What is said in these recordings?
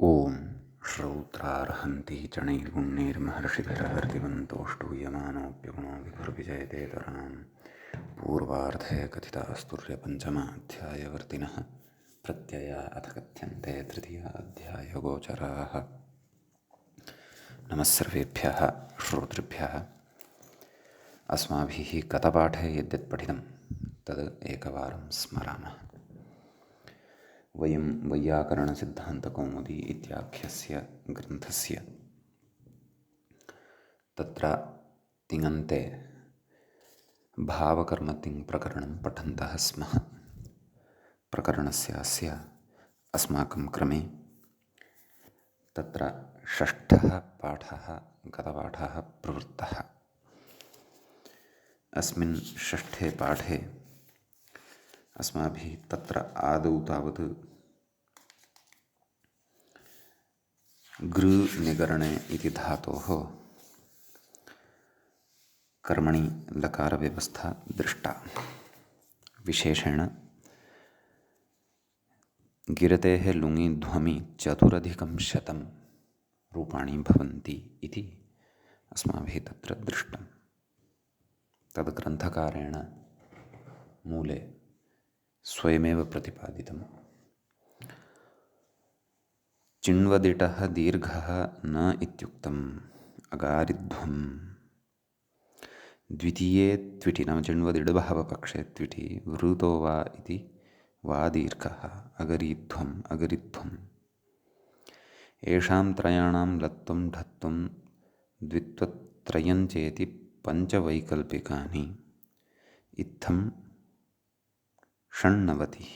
ॐ श्रौत्रार्हन्ति चणैर्गुण्यैर्महर्षिभिरहर्तिवन्तोऽष्टूयमानोऽप्यगुणो विभुर्विजयते तराम् पूर्वार्धे कथितास्तुर्यपञ्चमाध्यायवर्तिनः प्रत्यया अथ कथ्यन्ते तृतीयाध्यायगोचराः। नमः सर्वेभ्यः श्रोतृभ्यः। अस्माभिः गतपाठे यद्यत् पठितं तद् एकवारं स्मरामः। वयं वैयाकरणसिद्धान्तकौमुदी इत्याख्यस्य ग्रन्थस्य तत्र तिङन्ते भावकर्मतिङ्प्रकरणं पठन्तः स्मः। प्रकरणस्य अस्य अस्माकं क्रमे तत्र षष्ठः पाठः गतपाठः प्रवृत्तः। अस्मिन् षष्ठे पाठे अस्माभिः तत्र आदौ तावत् गृ निगरणे इति धातोः कर्मणि लकारव्यवस्था दृष्टा। विशेषेण गिरतेः लुङि ध्वमि 4+100 रूपाणि भवन्ति इति अस्माभिः तत्र दृष्टं। तद् ग्रन्थकारेण मूले स्वयमेव प्रतिपादितम्। चिण्वदिटः दीर्घः न इत्युक्तम् अगारिध्वं। द्वितीये त्विटि नाम चिण्वदिडभावपक्षे त्विटि वृतो वा इति वा दीर्घः अगरीध्वम् अगरिध्वम्। येषां त्रयाणां लत्वं ढत्वं द्वित्वत्रयञ्चेति पञ्चवैकल्पिकानि इत्थं षण्णवतिः।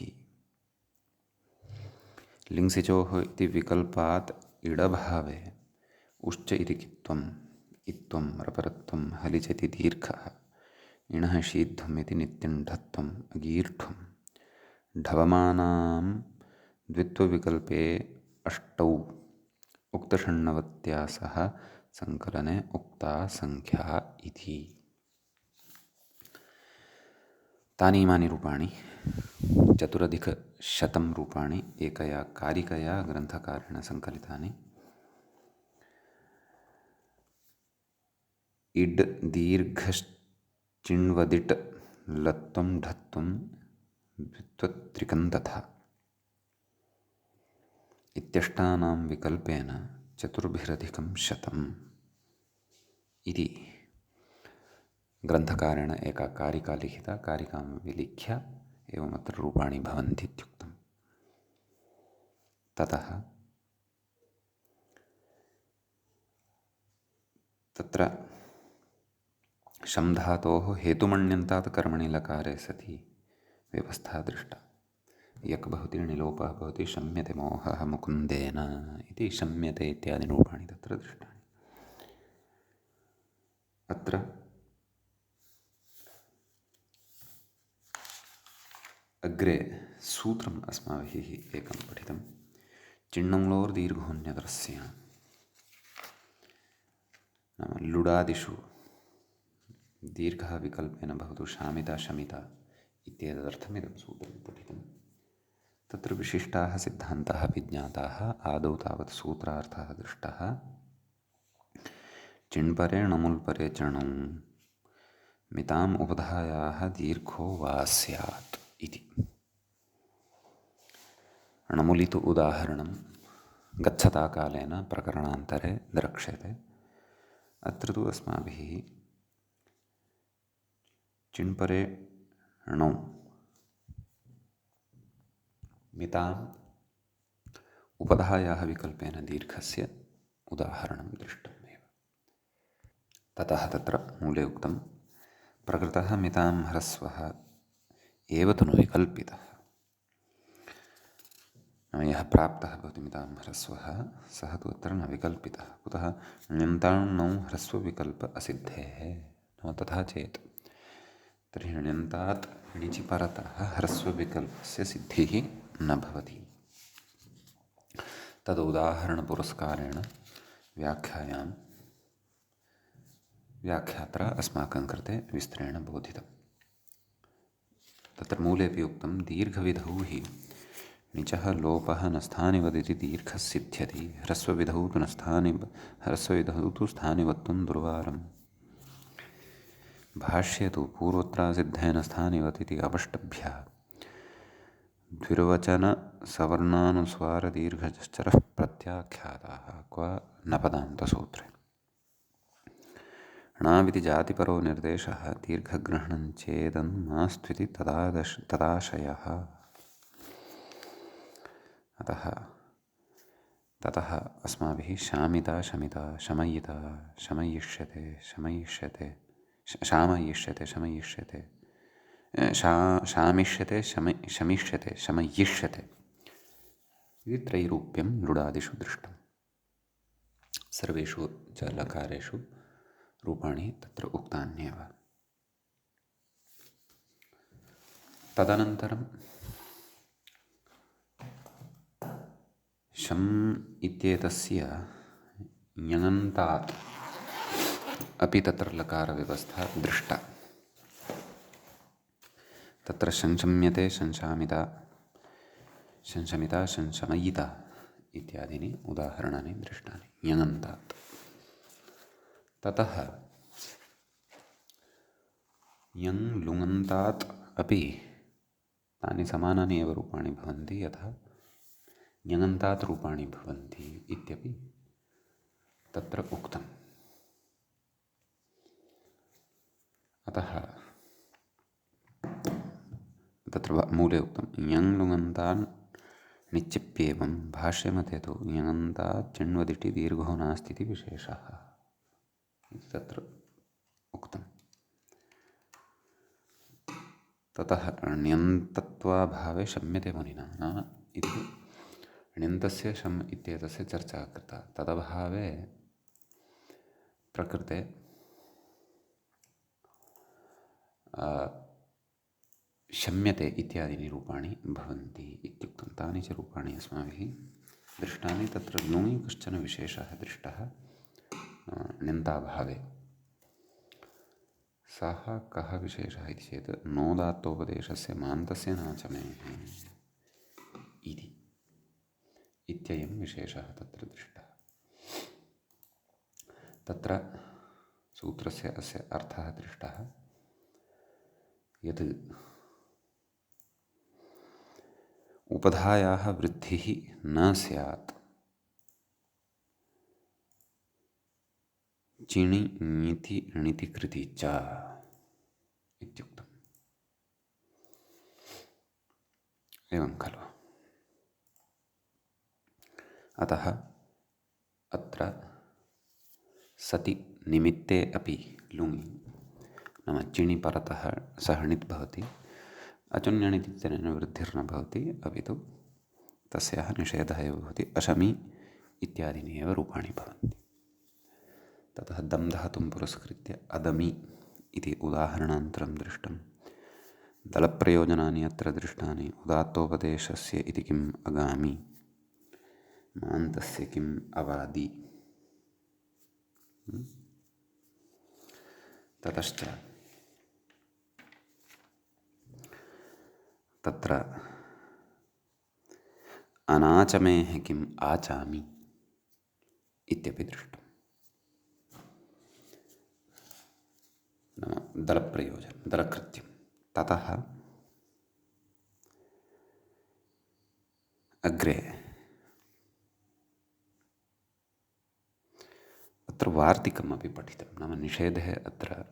लिङ्सिचोः इति विकल्पात् इडभावे उश्च इति कित्वम् इत्वं रपरत्वं हलिचति दीर्घः इणः शीध्वम् इति नित्यं ढत्वम् अगीर्ढ्वम्। ढवमानां द्वित्वविकल्पे अष्टौ उक्तषण्णवत्या सह संकलने उक्ता संख्या इति। तानि इमानि रूपाणि 4+100 रूपाणि एकया कारिकया ग्रन्थकारेण सङ्कलितानि। इड् दीर्घश्चिण्वदिट् लत्वं ढत्वं द्वित्वत्रिकं तथा इत्यष्टानां विकल्पेन 4+100 इति ग्रन्थकारेण एका कारिका लिखिता। कारिकां विलिख्य एवमत्र रूपाणि भवन्ति इत्युक्तम्। ततः तत्र शं धातोः हेतुमण्यन्तात् कर्मणि लकारे सति व्यवस्था दृष्टा। यक् भवति णिलोपः भवति शम्यते मोहः मुकुन्देन इति शम्यते इत्यादि रूपाणि तत्र दृष्टानि। अत्र अग्रे सूत्रम् अस्माभिः एकं पठितं। चिण्णङ्लोर्दीर्घोऽन्यतरस्य नाम लुडादिषु दीर्घः विकल्पेन भवतु शामिता शमिता इत्येतदर्थम् इदं सूत्रं पठितं। तत्र विशिष्टाः सिद्धान्ताः विज्ञाताः। आदौ तावत् सूत्रार्थः दृष्टः। चिण्परे णमुल्परे चणौ मिताम् उपधायाः दीर्घो वा स्यात् इति। णमुलितु उदाहरणं गच्छताकालेन प्रकरणान्तरे द्रक्ष्यते। अत्र तु अस्माभिः चिण्परे णौ मिताम् उपधायाः विकल्पेन दीर्घस्य उदाहरणं दृष्टमेव। ततः तत्र मूले उक्तं प्रकृतः मितां ह्रस्वः एव तु न विकल्पितः। यः प्राप्तः भवति मितां ह्रस्वः सः तु अत्र न विकल्पितः। कुतः ण्यन्ताण्णौ ह्रस्वविकल्प असिद्धेः। नाम तथा चेत् तर्हि ण्यन्तात् णिचि परतः ह्रस्वविकल्पस्य सिद्धिः न भवति। तदुदाहरणपुरस्कारेण व्याख्यायां व्याख्यात्रा अस्माकं कृते विस्तरेण बोधितं। तत्र मूलेपि उक्तं दीर्घविधौ हि निचः लोपः न स्थानिवदिति दीर्घस्सिद्ध्यति ह्रस्वविधौ तु स्थानिवत्वं दुर्वारम्। भाष्ये तु पूर्वत्रासिद्धेन स्थानिवतिति अवष्टभ्यात् द्विर्वचनसवर्णानुस्वारदीर्घश्चरः प्रत्याख्याताः क्व न पदान्तसूत्रे। णाविति जातिपरो निर्देशः दीर्घग्रहणं चेदन्मास्त्विति तदाशयः। अतः ततः अस्माभिः शामिता शमिता शमयिता शमयिष्यते शमयिष्यते शामयिष्यते शमयिष्यते शामिष्यते शमिष्यते शमयिष्यते इति त्रैरूप्यं लुडादिषु दृष्टं। सर्वेषु च लकारेषु रूपाणि तत्र उक्तान्येव। तदनन्तरं शम् इत्येतस्य ञङन्तात् अपि तत्र लकारव्यवस्था दृष्टा। तत्र शंशम्यते शंशामिता शंशमिता शंशमयिता इत्यादीनि उदाहरणानि दृष्टानि ञङन्तात्। ततः ञङ् लुङन्तात् अपि तानि समानानि एव रूपाणि भवन्ति यथा ञङन्तात् रूपाणि भवन्ति इत्यपि तत्र उक्तम्। अतः तत्र मूले उक्तं ञङ् लुङन्तान् निच्चिप्येवं भाष्यमते तु ञङन्तात् चिण्वदिटि दीर्घो नास्ति इति विशेषः इति तत्र उक्तम्। ततः ण्यन्तत्वाभावे शम्यते मुनिना नाम इति ण्यन्तस्य शम् इत्येतस्य चर्चा कृता। तदभावे प्रकृते शम्यते इत्यादीनि रूपाणि भवन्ति इत्युक्तं। तानि च रूपाणि अस्माभिः दृष्टानि। तत्र लुङि कश्चन विशेषः दृष्टः ण्यन्ताभावे। सः कः विशेषः इति चेत् नोदात्तोपदेशस्य मान्तस्य नाचमेः इति इत्ययं विशेषः तत्र दृष्टः। तत्र सूत्रस्य अस्य अर्थः दृष्टः यत् उपधायाः वृद्धिः न स्यात् चिणि ङिति णिति कृति च इत्युक्तम्। एवं खलु। अतः अत्र सति निमित्ते अपि लुङि नाम चिणि परतः सः णित् भवति अचुण्यणितित्यनेन वृद्धिर्न भवति अपि तु तस्याः निषेधः एव भवति। अशमि इत्यादीनि एव रूपाणि भवन्ति। ततः दम् धातुं पुरस्कृत्य अदमि इति उदाहरणान्तरं दृष्टं। दलप्रयोजनानि अत्र दृष्टानि। उदात्तोपदेशस्य इति किम् अगामि मान्तस्य किम् अवादि। ततश्च तत्र अनाचमेः किम् आचामि इत्यपि दृष्टम्। नाम दलप्रयोजनं दलकृत्यं। ततः अग्रे अत्र वार्तिकमपि पठितं। नाम निषेधः अत्र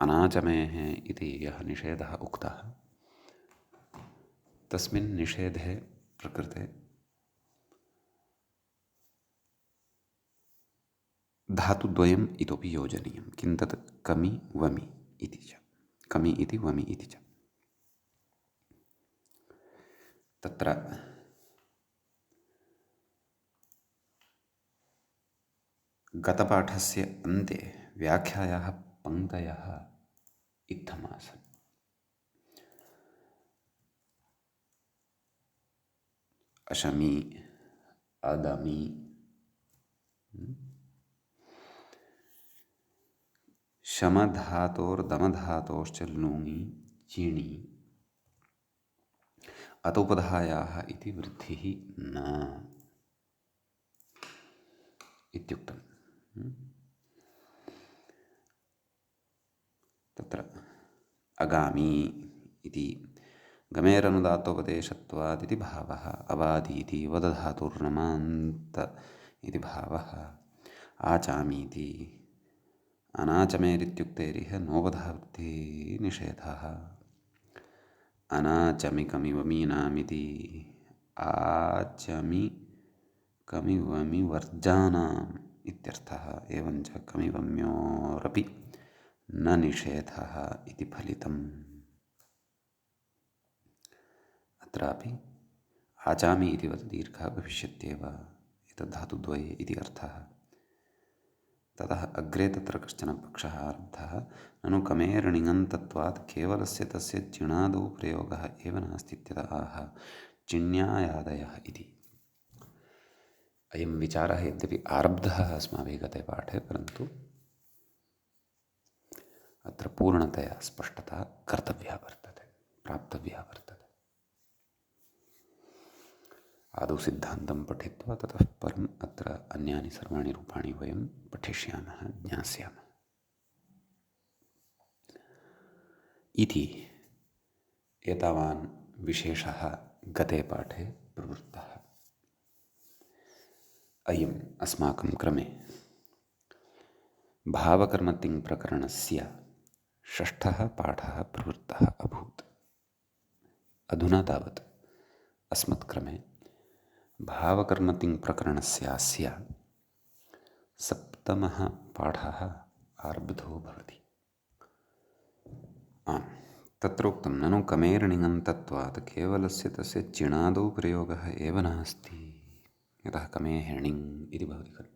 अनाचमेः इति यः निषेधः उक्तः तस्मिन् निषेधे प्रकृते धातुद्वयम् इतोपि योजनीयं। किं तत् कमि वमि इति च। कमि इति वमि इति च। तत्र गतपाठस्य अन्ते व्याख्यायाः पङ्क्तयः इत्थमासन्। अशमि अदमि शमधातोर्दमधातोश्च लुङि चिणि अतोपधायाः इति वृद्धिः न इत्युक्तम्। तत्र अगामी इति गमेरनुदात्तोपदेशत्वादिति भावः, अवादीति वदधातुर्नमान्त इति भावः, आचामीति अनाचमेरित्युक्तेरिह नोपधावृत्ति निषेधः, अनाचमिकमिवमीनामिति आचमिकमिवमिवर्जानाम् इत्यर्थः, एवञ्च कमिवम्योरपि न निषेधः इति फलितम्। अत्रापि आचामि इति वद दीर्घः भविष्यत्येव, एतद् धातुद्वये इति अर्थः। ततः अग्रे तत्र कश्चन पक्षः आरब्धः, ननु कमेर्णिङन्तत्वात् केवलस्य तस्य चिणादौ प्रयोगः एव नास्ति इत्यतः आह चिण्यायादयः इति। अयं विचारः यद्यपि आरब्धः अस्माभिः गते पाठे, परन्तु अत्र पूर्णतया स्पष्टता कर्तव्या वर्तते, प्राप्तव्या वर्तते। आदौ सिद्धान्तं पठित्वा ततः परम् अत्र अन्यानि सर्वाणि रूपाणि वयं पठिष्यामः, ज्ञास्यामः इति एतावान् विशेषः गते पाठे प्रवृत्तः। अयम् अस्माकं क्रमे भावकर्मतिङ् प्रकरणस्य षष्ठः पाठः प्रवृत्तः अभूत्। अधुना तावत् अस्मत्क्रमे भावकर्मतिङ् प्रकरणस्यास्य सप्तमः पाठः आरब्धो भवति। तत्र उक्तं, ननु कमेर्णिङन्तत्वात् केवलस्य तस्य चिणादौ प्रयोगः एव नास्ति, यतः कमेः णिङ् इति भवति खलु।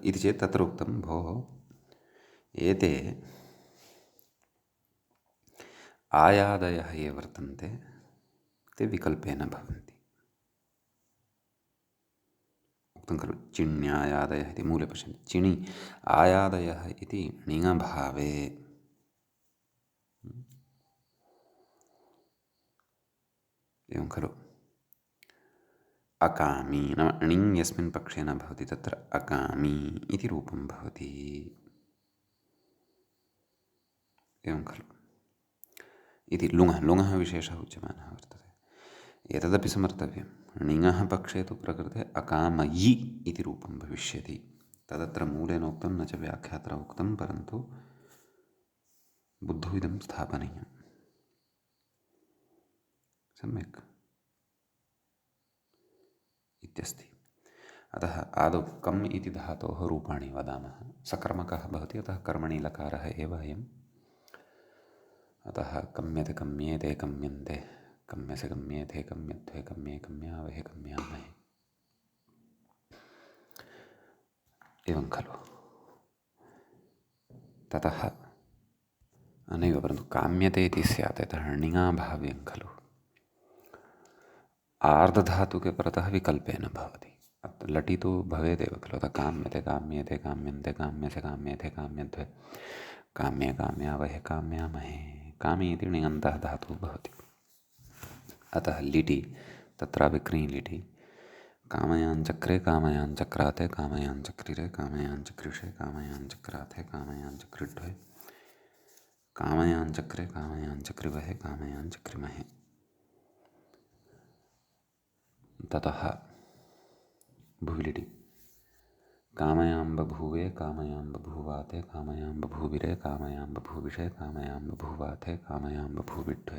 इति चेत् तत्र उक्तं, भोः एते आयादयः ये वर्तन्ते ते विकल्पेन भवन्ति। उक्तं खलु चिण्यायादयः इति, मूले पश्यन्तु, चिणि आयादयः इति णिङभावे, एवं खलु। अकामी नाम णिङ् यस्मिन् पक्षे न भवति तत्र अकामी इति रूपं भवति, एवं खलु। इति लुङः विशेषः उच्यमानः वर्तते। एतदपि समर्थव्यं, णिङः पक्षे तु प्रकृते अकामयि इति रूपं भविष्यति। तदत्र मूलेन उक्तं, न च व्याख्यात्र उक्तं, परन्तु बुद्धौ इदं स्थापनीयं। सम्यक् इत्यस्ति। अतः आदौ कम् इति धातोः रूपाणि वदामः। सकर्मकः भवति, अतः कर्मणि लकारः एव अयम्। अतः कम्यते कम्येते कम्यन्ते, कम्यसे कम्येथे कम्यध्वे कम्ये कम्यावहे कम्यामहे, एवं खलु। ततः नैव, परन्तु काम्यते इति स्यात्, यतः णिङाभाव्यं खलु। आर्धधातुके परतः विकल्पेन भवति। अत्र लटि तु भवेदेव खलु। अतः काम्यते काम्येते काम्यन्ते काम्यसे काम्येथे काम्यध्वे काम्ये काम्यावहे काम्यामहे, कामी इति णिङन्तः धातुः भवति। अतः लिटि तत्रापि क्री लिटि, कामयाञ्चक्रे कामयाञ्चक्राते कामयाञ्चक्रिरे कामयाञ्चक्रिषे कामयाञ्चक्राथे कामयाञ्चक्रिड्वे कामयाञ्चक्रे कामयाञ्चक्रिवहे कामयाञ्चक्रिमहे। ततः भुविलिटि कामयां बभूवे कामयां बभूवाते कामयां बभूविरे कामयां बभूविषे कामयां बभूवाथे कामयां बभूविड्वे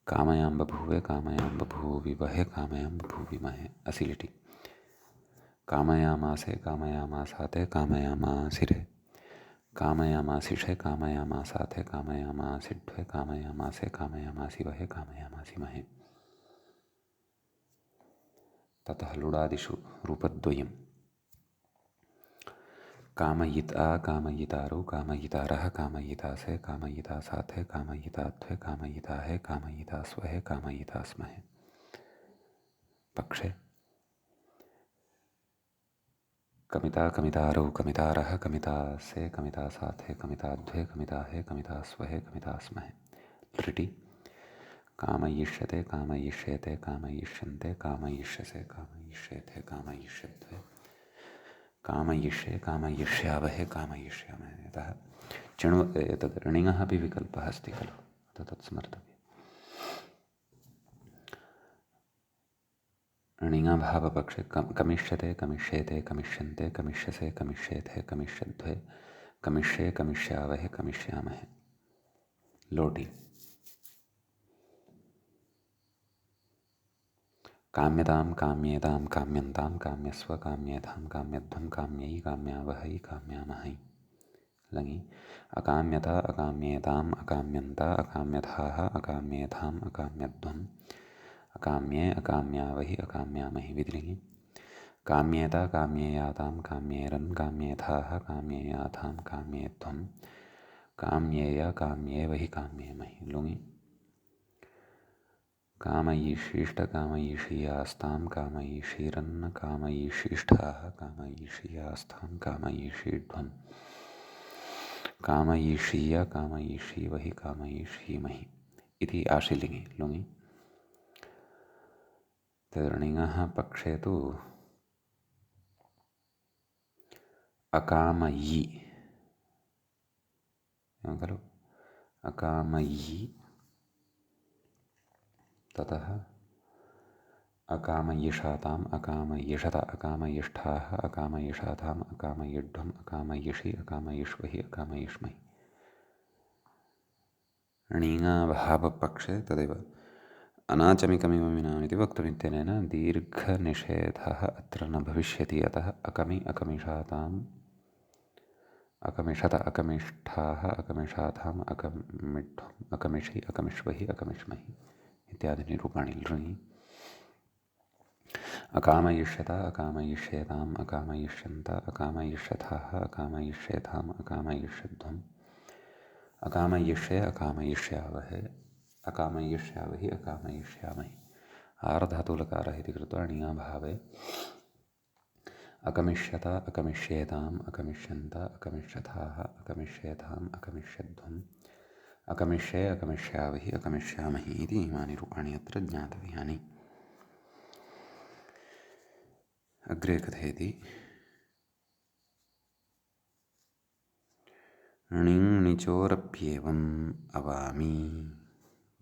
कामयां बभूवे कामयां बभूविवहे कामयां बभूविमहे। असिलिटि कामयामासे कामयामासाते कामयामासिरे कामयामासिषे कामयामासाथे कामयामासिड्वे कामयामासे कामयामासिवहे कामयामासिमहे। ततः लुडादिषु रूपद्वयं, कामयिता कामयितारौ कामयितारः कामयितासे कामयितासाथे कामयिताध्वे कामयिताहे कामयितास्वहे कामयितास्महे। पक्षे कमिता कमितारौ कमितारः कमितासे कमितासाथे कमिताध्वे कमिताहे कमितास्वहे कमितास्महे। लृटि कामयिष्यते कामयिष्येते कामयिष्यन्ते कामयिष्यसे कामयिष्येथे कामयिष्यध्वे कामयिष्ये कामयिष्यावहे कामयिष्यामहे। यतः चिण्व एतद् ऋणिङः अपि विकल्पः अस्ति खलु, अतः तत् स्मर्तव्यम्। ऋणिङभावपक्षे कमिष्यते कमिष्येते कमिष्यन्ते कमिष्यसे कमिष्येथे कमिष्यध्वे कमिष्ये कमिष्यावहे कमिष्यामहे। लोटि काम्यतां काम्येतां काम्यन्तां काम्यस्व काम्येथां काम्यध्वं काम्यै काम्यावहै काम्यामहै। लङि अकाम्यता अकाम्येताम् अकाम्यन्ता अकाम्यथाः अकाम्येथाम् अकाम्यध्वम् अकाम्ये अकाम्यावहि अकाम्यामहि। विधिलिङि काम्येता काम्येयातां काम्येरन् काम्येथाः काम्येयाथां काम्येध्वं काम्येय काम्येवहि काम्येमहि। लुङि कामयिषीष्ट कामयिषीयास्तां कामयिषीरन्न कामयिषीष्ठाः कामयिषीयास्तां कामयिषीध्वं कामयिषीय कामयिषीवहि कामयिषीमहि इति आशीलिङि। लुङि तदृणिङः पक्षे तु अकामयि खलु, अकामयि ततः अकामयिषाताम् अकामयिषत अकामयिष्ठाः अकामयिषाताम् अकामयिध्वम् अकामयिषि अकामयिष्वहि अकामयिष्महि। णीङाभावपक्षे तदेव अनाचमिकमिव विनाम् इति वक्तुमित्यनेन दीर्घनिषेधः अत्र न भविष्यति। अतः अकमि अकमिषाताम् अकमिषत अकमिष्ठाः अकमिषाथाम् अकमिढ्वम् अकमिषि अकमिष्वहि अकमिष्महि इत्यादीनि रूपाणि। लृङि अकामयिष्यत अकामयिष्येताम् अकामयिष्यन्त अकामयिष्यथाः अकामयिष्येथाम् अकामयिष्यध्वम् अकामयिष्ये अकामयिष्यावहे अकामयिष्यावहि अकामयिष्यामहि। आर्धातुलकारः इति कृत्वा णिङाभावे अकमिष्यत अकमिष्येताम् अकमिष्यन्त अकमिष्यथाः अकमिष्येथाम् अकमिष्यध्वम् अकमिष्ये अकमिष्यावहि अकमिष्यामहि इति इमानि रूपाणि अत्र ज्ञातव्यानि। अग्रे कथयति णिङ् णिचोरप्येवम् अवामि।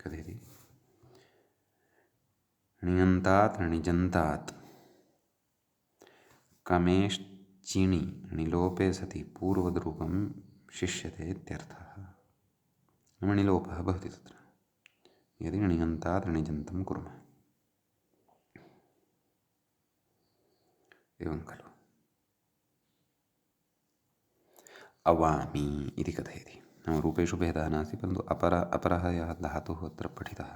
कथयति णिङन्तात् णिजन्तात् कमेश्चिणि णिलोपे सति पूर्वद्रूपं शिष्यते इत्यर्थः। णिलोपः भवति तत्र यदि णिङन्तात् णिजन्तं कुर्मः। एवं खलु। अवामि इति कथयति। नाम रूपेषु भेदः नास्ति, परन्तु अपरः यः धातुः अत्र पठितः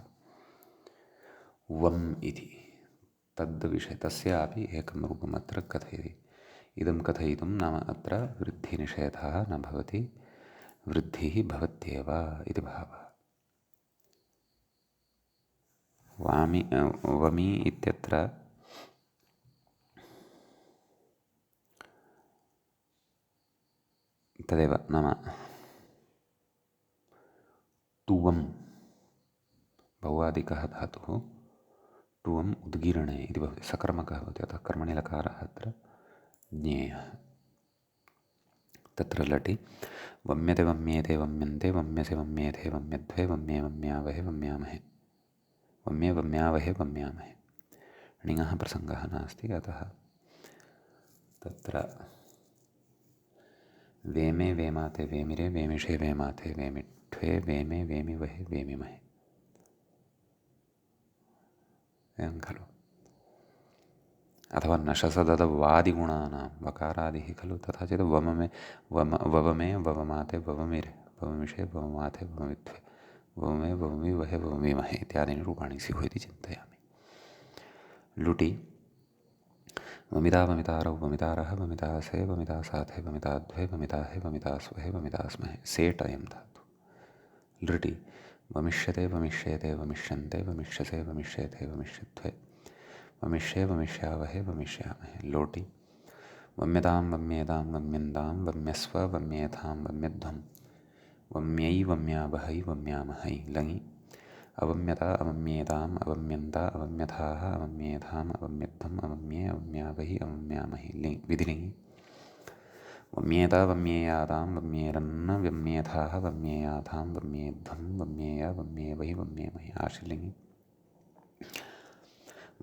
वम् इति तद्विषये तस्यापि एकं रूपम् अत्र कथयति। इदं कथयितुं नाम अत्र वृद्धिनिषेधः न भवति, वृद्धिः भवत्येव इति भावः। वामि वमि इत्यत्र तदेव नाम टुवम् भौवादिकः धातुः टुवम् उद्गीरणे इति भवति, सकर्मकः भवति। अतः कर्मणि लकारः अत्र ज्ञेयः। तत्र लटि वम्यते वम्येते वम्यन्ते वम्यसे वम्येथे वम्यध्वे वम्ये वम्यावहे वम्यामहे वम्ये वम्यावहे वम्यामहे। णिङः प्रसङ्गः नास्ति, अतः तत्र वेमे वेमाते वेमिरे वेमिषे वेमाथे वेमिठ्वे वेमे वेमिवहे वेमिमहे। एवं खलु। अथवा नशसदवादिगुणानां वकारादिः खलु, तथा चेत् वममे ववमे ववमाते ववमिरे ववमिषे ववमाथे ववमित्वे ववमे ववमिवहे ववमिमहे इत्यादीनि रूपाणि स्युः इति चिन्तयामि। लुटि वमिता वमितारौ वमितारः वमितासे वमितासाथे वमिताध्वे वमिताहे वमितास्वहे वमितास्महे। सेट् अयं धातु। लृटि वमिष्यते वमिष्येते वमिष्यन्ते वमिष्यसे वमिष्येथे वमिष्यध्वे वमिष्ये वमिष्यावहे वमिष्यामहे। लोटि वम्यतां वम्येतां वम्यन्तां वम्यस्व वम्येथां वम्यध्वं वम्यै वम्यावहै वम्यामहै लङि अवम्यता अवम्येताम् अवम्यन्ता अवम्यथाः अवम्येथाम् अवम्यध्वम् अवम्ये अवम्यावहि अवम्यामहि विधिलिङि वम्येता वम्येयातां वम्येरन्न वम्येथाः वम्येयाथां वम्येध्वं वम्येय वम्येवहि वम्येमहि आश्लिङि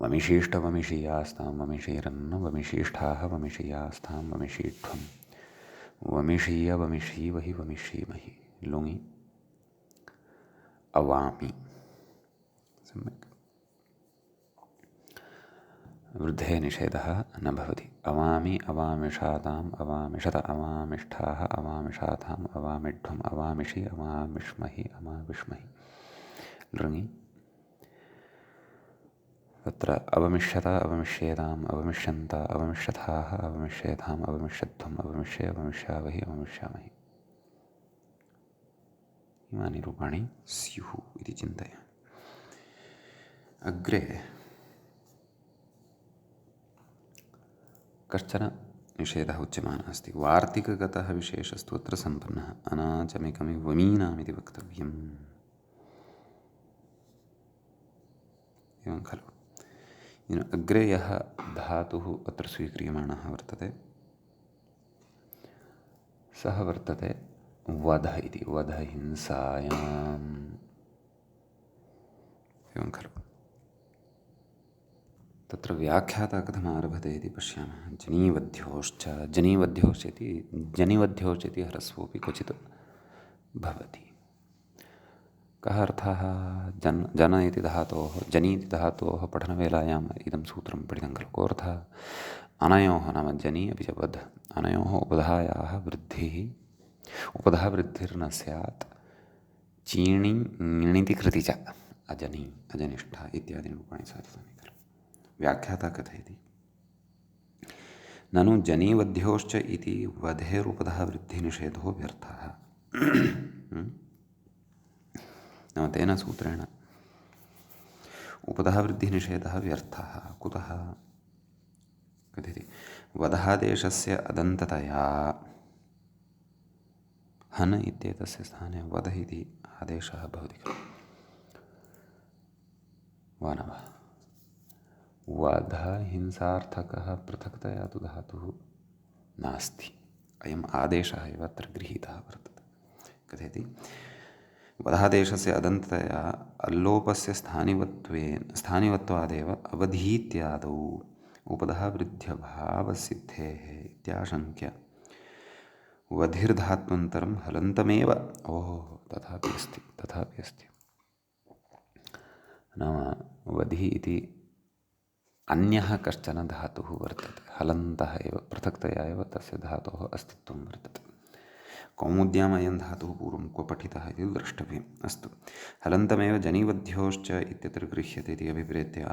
वमिषीष्ट वमिषीयास्तां वमिषीरन्न वमिषीष्ठाः वमिषीयास्तां वमिषीध्वं वमिषीय वमिषीवहि वमिषीमहि लुङि अवामि सम्यक् वृद्धे निषेधः न भवति अवामि अवामिषाताम् अवामिषत अवामिष्ठाः अवामिषाथाम् अवामिढ्वम् अवामिषि अवामिष्महि अमाविष्महि लृङि तत्र अवमिष्यत अवमिष्येताम् अवमिष्यन्त अवमिष्यथाः अवमिष्येथाम् अवमिष्यध्वम् अवमिष्ये अवमिष्यावहि अवमिष्यामहि इमानि रूपाणि स्युः इति चिन्तय। अग्रे कश्चन निषेधः उच्यमानः अस्ति वार्तिकगतः विशेषस्तु अत्र सम्पन्नः अनाचमिकमि वमीनामिति वक्तव्यम् एवं खलु अग्रे यः धातुः अत्र स्वीक्रियमाणः वर्तते सः वर्तते वध इति वधहिंसायाम् एवं खलु तत्र व्याख्याता कथम् आरभते इति पश्यामः जनीवध्योश्च जनीवध्योश्च इति जनिवध्योश्च इति ह्रस्वोऽपि क्वचित् भवति कः अर्थः जन इति धातोः जनि इति धातोः पठनवेलायाम् इदं सूत्रं पठितं खलु कोऽर्थः अनयोः नाम जनि अपि च वध अनयोः उपधायाः वृद्धिः उपधा वृद्धिर्न स्यात् चीणि ङिणिति कृति च अजनि अजनिष्ठा इत्यादीनि रूपाणि साधितानि खलु व्याख्याता कथयति ननु जनीवध्योश्च इति वधेरुपधः वृद्धिनिषेधो व्यर्थः नाम तेन सूत्रेण उपधः वृद्धिनिषेधः व्यर्थः कुतः कथयति वधादेशस्य अदन्ततया हन इत्येतस्य स्थाने वध इति आदेशः भवति खलु वा न वा वध हिंसार्थकः पृथक्तया तु धातुः नास्ति अयम् आदेशः एव अत्र गृहीतः वर्तते कथयति वधादेशस्य अदन्ततया अल्लोपस्य स्थानिवत्वादेव अवधीत्यादौ उपधः वृद्ध्यभावसिद्धेः इत्याशङ्क्य वधिर्धात्वन्तरं हलन्तमेव तथापि अस्ति नाम वधि इति अन्यः कश्चन धातुः वर्तते हलन्तः एव पृथक्तया एव तस्य धातोः अस्तित्वं वर्तते कौमुद्याम् अयं धातुः पूर्वं क्व पठितः इति द्रष्टव्यम् अस्तु हलन्तमेव जनिवध्योश्च इत्यत्र गृह्यते इति अभिप्रेत्य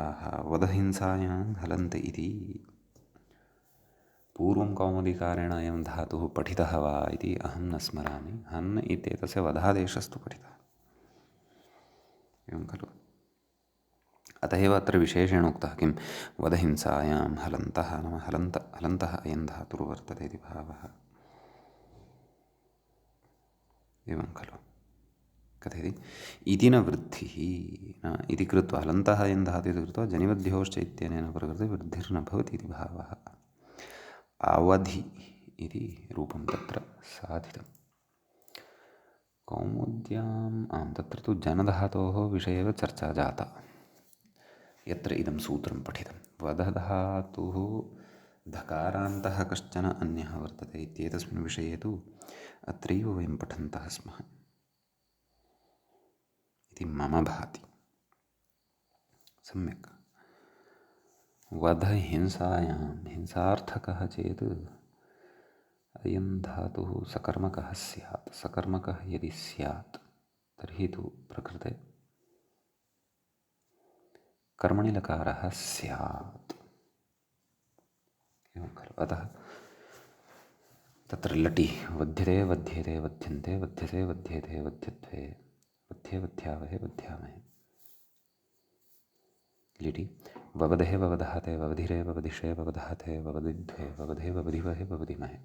वधहिंसायां हलन्त इति पूर्वं कौमुदीकारेण अयं धातुः पठितः वा इति अहं न स्मरामि हन् इत्येतस्य वधादेशस्तु पठितः एवं खलु अतः एव अत्र विशेषेण उक्तः किं वधहिंसायां हलन्तः नाम हलन्तः अयं धातुर्वर्तते इति भावः एवं खलु कथयति इति न वृद्धिः इति कृत्वा हलन्तः अयं धातुः इति कृत्वा जनिवध्योश्च इत्यनेन प्रकृते वृद्धिर्न भवति इति भावः अवधि इति रूपं तत्र साधितं कौमुद्याम् तत्र तु जनधातोः विषये एव चर्चा जाता यत्र इदं सूत्रं पठितं वधधातुः धकारान्तः कश्चन अन्यः वर्तते इत्येतस्मिन् विषये तु अत्रैव वयं पठन्तः स्मः इति मम भाति सम्यक् वधहिंसायां हिंसार्थकः चेत् अयं धातुः सकर्मकः स्यात् सकर्मकः यदि स्यात् तर्हि तु प्रकृते कर्मणि लकारः स्यात् एवं खलु अतः तत्र लटि वध्यते वध्येते वध्यन्ते वध्यते वध्येते वध्यत्वे वध्ये वध्यावहे वध्यामहे लिटि ववदेः ववदहते ववधिरे ववदिषे ववदहते ववदिध्वे ववधे ववधिवहे ववधिमहे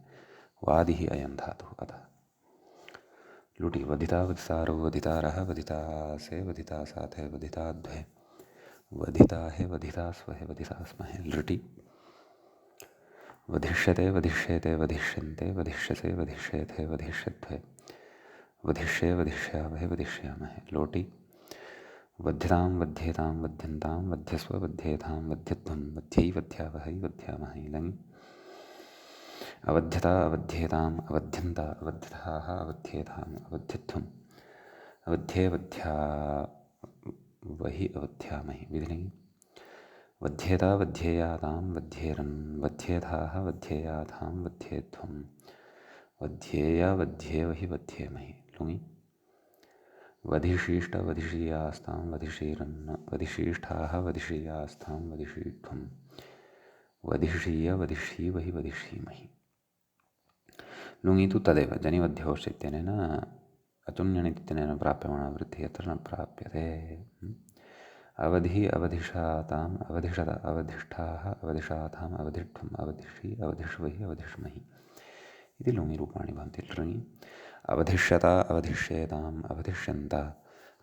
वादिः अयं धातुः अतः लुटि वधिता वधितारो वधितारः वधितासे वधितासाथे वधिताध्वे वधिताहे वधितास्वहे वधितास्महे लृटि वधिष्यते वधिष्येते वधिष्यन्ते वधिष्यसे वधिष्येथे वधिष्यध्वे वधिष्ये वधिष्यावहे वधिष्यामहे लोटि वध्यतां वध्येतां वध्यन्तां वध्यस्व वध्येतां वध्यध्वं वध्यै वध्यावहै वध्यामहे लङि अवध्यता अवध्येताम् अवध्यन्ता अवध्यताः अवध्येताम् अवध्यध्वम् अवध्ये वध्या वहि अवध्यामहि विधिलिङि वध्येता वध्येयातां वध्येरन् वध्येताः वध्येयातां वध्येध्वम् वध्येया वध्येवहि वध्येमहि लुङि वधिशीष्ट वधिषीयास्तां वधिषीरन् वधिशीष्ठाः वधिषीयास्तां वधिषीध्वम् वधिषीय वधिषीवहि वधिषीमहि लुङि तु तदेव जनिवध्योश्च इत्यनेन अचुन्यनित् इत्यनेन प्राप्यमाणा वृद्धिः अत्र न प्राप्यते अवधिः अवधिषाताम् अवधिषत अवधिष्ठाः अवधिषाताम् अवधिष्ठम् अवधिषि अवधिष्वहि अवधिष्महि इति लुङि रूपाणि भवन्ति लृङि अवधिष्यता अवधिष्येताम् अवधिष्यन्ता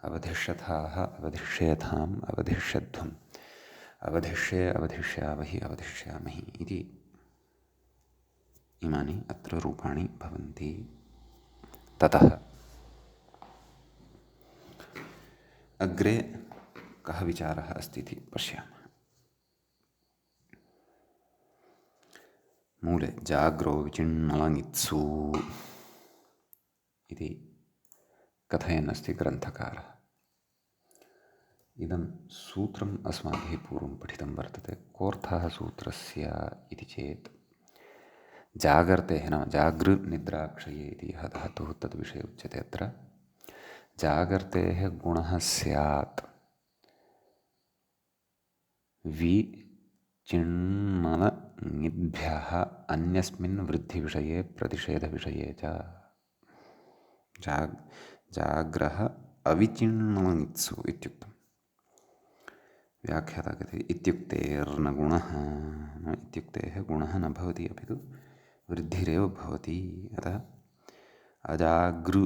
अवधिष्यथाः अवधिष्येथाम् अवधिष्यध्वम् अवधिष्ये अवधिष्यावहि अवधिष्यामहि इति इमानि अत्र रूपाणि भवन्ति ततः अग्रे कः विचारः अस्ति इति पश्यामः मूले जाग्रो विचिण्णलङित्सु इति कथयन् अस्ति ग्रन्थकारः इदं सूत्रम् अस्माभिः पूर्वं पठितं वर्तते कोऽर्थः सूत्रस्य इति चेत् जागर्तेः नाम जागृनिद्राक्षये इति यः धातुः तद्विषये उच्यते अत्र जागर्तेः गुणः स्यात् विचिण्णलङिभ्यः अन्यस्मिन् वृद्धिविषये प्रतिषेधविषये च जाग्रः अविचिण्णलङित्सु इत्युक्तम् व्याख्याता कथयति इत्युक्तेर्न गुणः न इत्युक्तेः गुणः न भवति अपि तु वृद्धिरेव भवति अतः अजागृ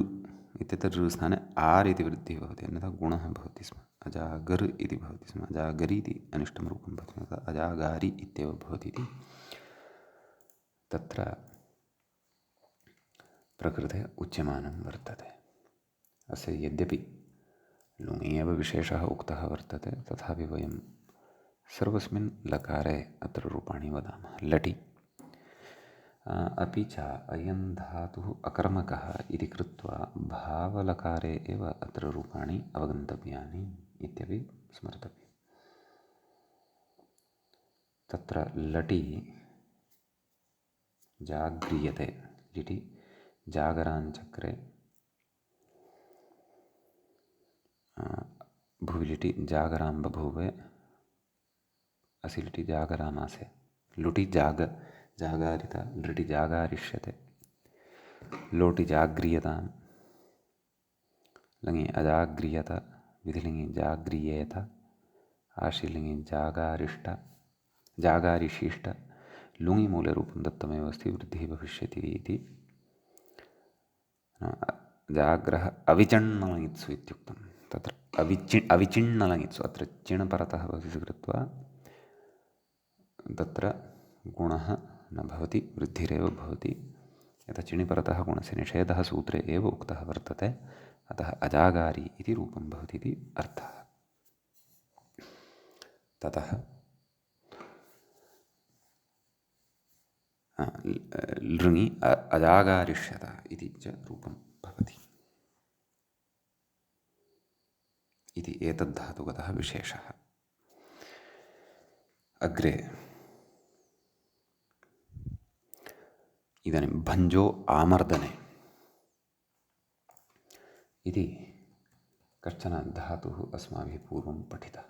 इत्यत्र स्थाने आर् इति वृद्धिः भवति अन्यथा गुणः भवति स्म अजागर् इति भवति स्म अजागरि इति अनिष्टं रूपं भवति स्म अतः अजागारि इत्येव भवति इति तत्र प्रकृते उच्यमानं वर्तते अस्य यद्यपि लुङि एव विशेषः उक्तः वर्तते तथापि वयं सर्वस्मिन् लकारे अत्र रूपाणि वदामः लटि अपि च अयं धातुः अकर्मकः इति कृत्वा भावलकारे एव अत्र रूपाणि अवगन्तव्यानि इत्यपि स्मर्तव्यम् तत्र लटि जाग्रियते लिटि जागराञ्चक्रे भुविलिटि जागरां बभूवे असिलिटि जागरामासे लुटि जागारित लृटि जागारिष्यते लोटि जाग्रियतां लङि अजाग्रियत विधिलिङि जाग्रियेत आशीलिङि जागारिष्ट जागारिशिष्ट लुङि मूलरूपं दत्तमेव अस्ति वृद्धिः भविष्यति इति जाग्रः अविचिण्णलङित्सु इत्युक्तं तत्र अविचिण्णलङित्सु अत्र चिण् परतः भवति इति कृत्वा तत्र गुणः न भवति वृद्धिरेव भवति यतः चिणिपरतः गुणस्य निषेधः सूत्रे एव उक्तः वर्तते अतः अजागारि इति रूपं भवति इति अर्थः ततः लृङि अजागारिष्यत इति च रूपं भवति इति एतद्धातुगतः विशेषः अग्रे इदानीं भञ्जो आमर्दने इति कश्चन धातुः अस्माभिः पूर्वं पठितः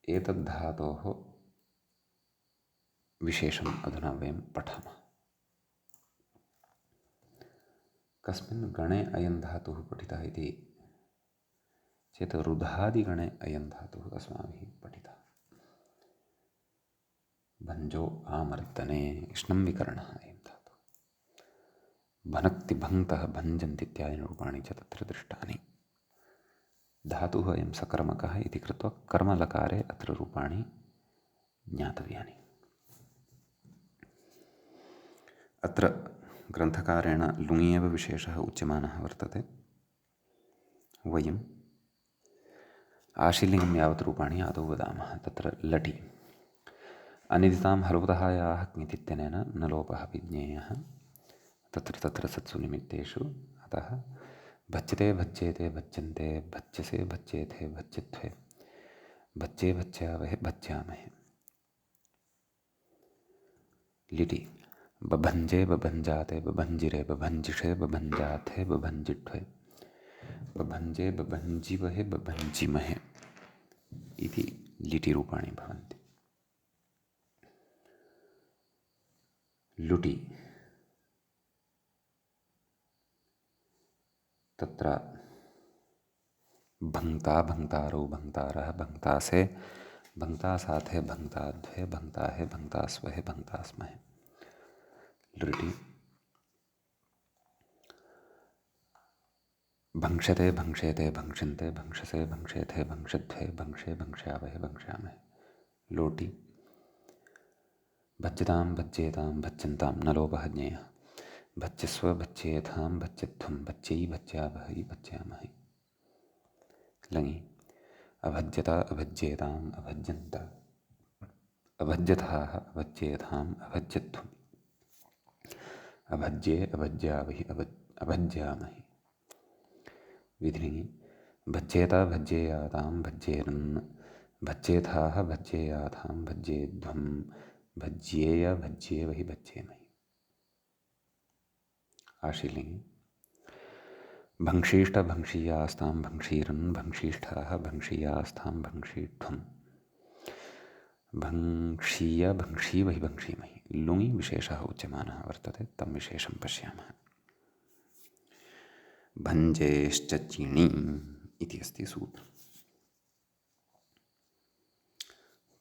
एतद्धातोः विशेषम् अधुना वयं पठामः कस्मिन् गणे अयं धातुः पठितः इति चेत् रुधादिगणे अयं धातुः अस्माभिः पठितः। भञ्जो आमर्दने इष्णं विकरणः अयं धातुः। भनक्ति भङ्क्तः भञ्जन्ति इत्यादीनि रूपाणि च तत्र दृष्टानि। धातुः अयं सकर्मकः इति कृत्वा कर्मलकारे अत्र रूपाणि ज्ञातव्यानि। अत्र ग्रन्थकारेण लुङि एव विशेषः उच्यमानः वर्तते। वयम् आशीलिङ्गं यावत् रूपाणि आदौ वदामः। तत्र लटि अनिदितां हलुतहायाः क्ङितित्यनेन न लोपः विज्ञेयः तत्र तत्र सत्सु निमित्तेषु। अतः भज्यते भज्येते भज्यन्ते भज्यसे भज्येथे भज्यध्वे भज्ये भज्यावहे भज्यामहे। लिटि बभञ्जे बभञ्जाते बभञ्जिरे बभञ्जिषे बभञ्जाथे बभञ्जिध्वे बभञ्जे बभञ्जिवहे बभञ्जिमहे इति लिटिरूपाणि भवन्ति। लुटि तत्र भङ्क्ता भङ्क्तारौ भङ्क्तारः भङ्क्तासे भङ्क्तासाथे भङ्क्ताध्वे भङ्क्ताहे भङ्क्तास्वहे भङ्क्तास्महे। लृटि भङ्क्ष्यते भङ्क्ष्येते भङ्क्ष्यन्ते भङ्क्ष्यसे भङ्क्ष्येथे भङ्क्ष्यध्वे भङ्क्ष्ये भङ्क्ष्यावहे भङ्क्ष्यामहे। लोटि भज्यतां भज्येतां भज्यन्तां न लोपः ज्ञेयः भज्यस्व भज्येथां भज्यध्वं भज्यै भज्यावहै भज्यामहे। लङि अभज्यत अभज्येताम् अभज्यन्त अभज्यथाः अभज्येथाम् अभज्यध्वम् अभज्ये अभज्यावहि अभज्यामहे। विधिलिङि भज्येत भज्येयातां भज्येरन् भज्येथाः भज्येयाथां भज्येध्वं भज्येय भज्येवहि भज्येमहि। आशीलिङि भङ्क्षीष्ट भङ्क्षीयास्तां भङ्क्षीरन् भङ्क्षीष्ठाः भङ्क्षीयास्थां भङ्क्षीध्वं भङ्क्षीय भङ्क्षीवहि भङ्क्षीमहि। लुङि विशेषः उच्यमानः वर्तते, तं विशेषं पश्यामः। भञ्जेश्च चिणि इति अस्ति सूत्रम्।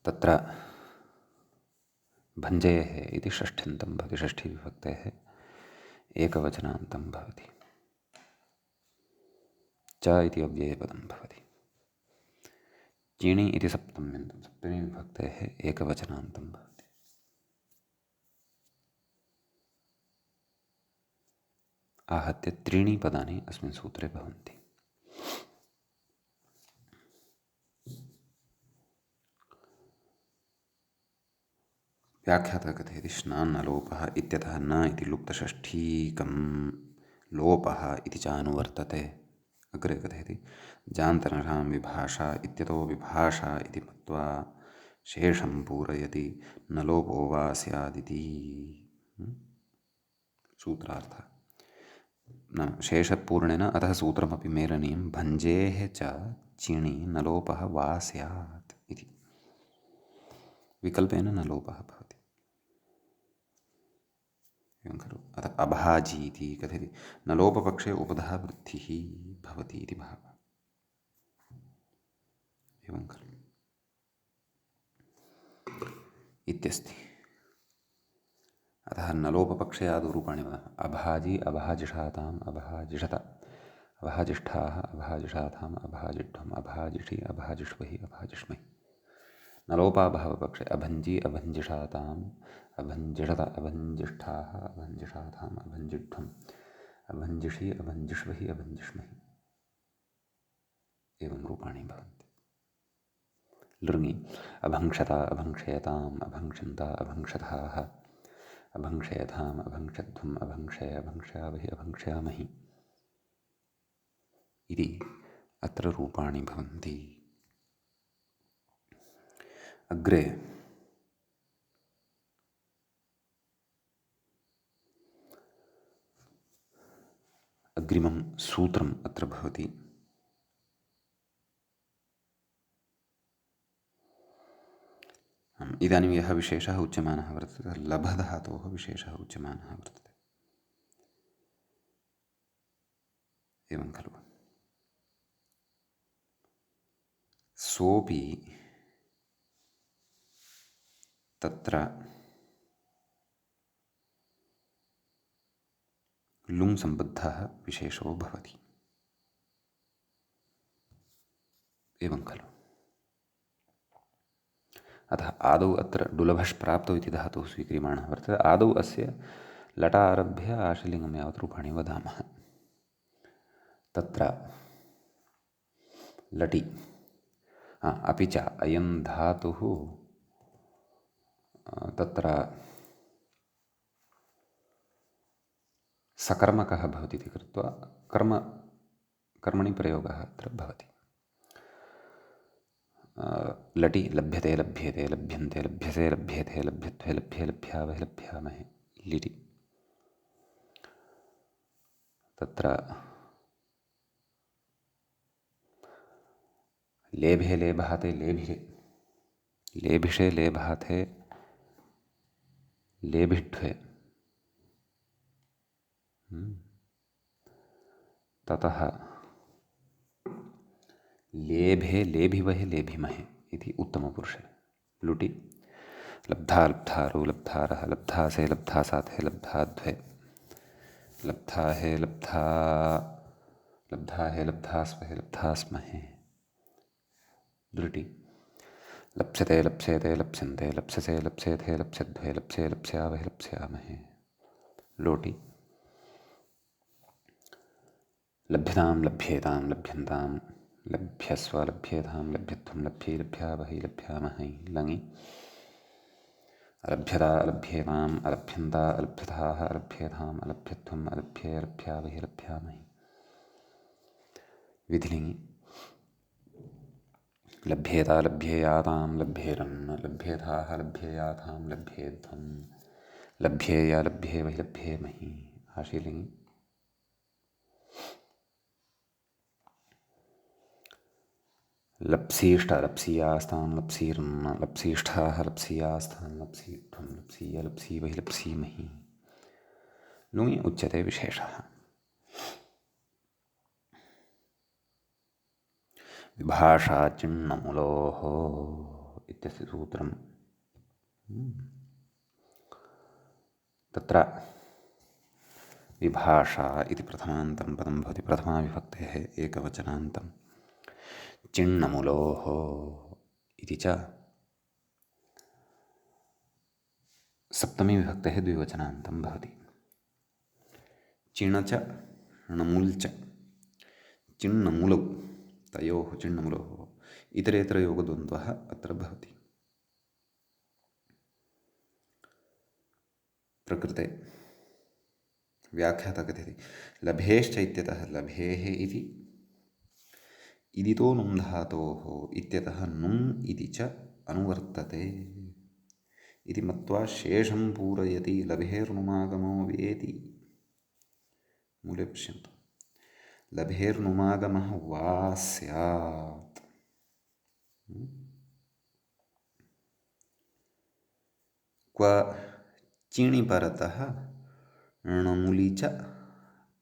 तत्र भञ्जेः इति षष्ठ्यन्तं भवति, षष्ठीविभक्तेः एकवचनान्तं भवति। च इति अव्ययपदं भवति। चिणि इति सप्तम्यन्तं, सप्तमीविभक्तेः एकवचनान्तं भवति। आहत्य त्रीणि पदानि अस्मिन् सूत्रे भवन्ति। व्याख्यातः कथयति स्नान्नलोपः इत्यतः न इति लुप्तषष्ठीकं लोपः इति च अनुवर्तते। अग्रे कथयति जान्तनरां विभाषा इत्यतो विभाषा इति मत्वा शेषं पूरयति न लोपो वा स्यादिति। सूत्रार्थः न शेषपूर्णेन अतः सूत्रमपि मेलनीयं भञ्जेः च चिणि न लोपः वा स्यात् इति। विकल्पेन न लोपः भवति। एवं खलु। अतः अभाजी इति कथयति न लोपपक्षे उपधा वृद्धिः भवति इति भावः। एवं खलु इत्यस्ति। अतः न लोपपक्षे आदौ रूपाणि वदामः। अभाजी अभाजिषाताम् अभाजिषत अभाजिष्ठाः अभाजिषाथाम् अभाजिष्ठम् अभाजिषि अभाजिष्वहि अभाजिष्महि। न लोपाभावपक्षे अभञ्जी अभञ्जिषाताम् अभञ्जिषत अभञ्जिष्ठाः अभञ्जिषाथाम् अभञ्जिष्ठम् अभञ्जिषि अभञ्जिष्वहि अभञ्जिष्महि। एवं रूपाणि भवन्ति। लृङि अभङ्क्षत अभङ्क्षयताम् अभङ्क्षन्त अभङ्क्षथाः अभङ्क्षयथाम् अभङ्क्षध्वम् अभङ्क्षय अभङ्क्षयावहि अभङ्क्षयामहि इति अत्र रूपाणि भवन्ति। अग्रे अग्रिमं सूत्रम् अत्र भवति। इदानीं यः विशेषः उच्यमानः वर्तते लभधातोः विशेषः उच्यमानः वर्तते। एवं खलु। सोऽपि तत्र लुङ् सम्बद्धः विशेषो भवति। एवं खलु। अतः आदौ अत्र डुलभश् प्राप्तौ इति धातुः स्वीक्रियमाणः वर्तते। आदौ अस्य लट आरभ्य आशीर्लिङ्गं यावत् रूपाणि वदामः। तत्र लटि अपि च अयं धातुः तत्र सकर्मकः भवति इति कृत्वा कर्मणि प्रयोगः अत्र भवति। लटि लभ्यते लभ्येते लभ्यन्ते लभ्यसे लभ्येते लभ्यत्वे लभ्ये लभ्यावहे लभ्यामहे लिटि। तत्र लेभे लेभाते लेभिरे लेभिषे लेभाते लेभिष्ठ्वे ततः लेभे लेभिवहे लेभिमहे इति उत्तमपुरुषे लुटि लब्धा लब्धारु लब्धारः लब्धासे लब्धासाथे लब्धाद्वे लब्धाहे लब्धाहे लब्धास्महे लब्धास्महे दृटि लप्स्यते लप्स्येते लप्स्यन्ते लप्स्यसे लप्स्येथे लप्स्यद्वे लप्स्ये लप्स्यावहे लप्स्यामहे लोटि लभ्यतां लभ्येतां लभ्यन्तां लभ्यस्व लभ्येतां लभ्यत्वं लभ्ये लभ्यावहै लभ्यामहै लङि अलभ्यता अलभ्येताम् अलभ्यन्ता अलभ्यथाः अलभ्येताम् अलभ्यत्वम् अलभ्ये अलभ्यावहै लभ्यामहि विधिलिङि लभ्येता लभ्येयातां लभ्येरन् लभ्येथाः लभ्येयाथां लभ्येध्वं लभ्येया लभ्येवहि लभ्येमहि आशीर्लिङि लप्सीष्ट लप्सीयास्तां लप्सीर्न लप्सीष्ठाः लप्सीयास्तां लप्सीध्वं लप्सीय लप्सीवहि लप्सीमहि लुङि उच्यते विशेषः। विभाषा चिण्णमुलोः इत्यस्य सूत्रं तत्र विभाषा इति प्रथमान्तं पदं भवति। प्रथमाविभक्तेः एकवचनान्तं चिण्णमुलोः इति च सप्तमी विभक्तेः द्विवचनान्तं भवति। चिण च णमुल् च चिण्णमुलौ तयोः चिण्णमुलोः इतरेतरयोगद्वन्द्वः अत्र भवति। प्रकृते व्याख्याता कथयति लभेश्च इत्यतः लभेः इति इदितो नुं धातोः इत्यतः नुम् इति च अनुवर्तते इति मत्वा शेषं पूरयति लभेर्नुमागमो वेति। मूले पश्यन्तु लभेर्नुमागमः वा स्यात् क्व चिणि परतः णमुलि च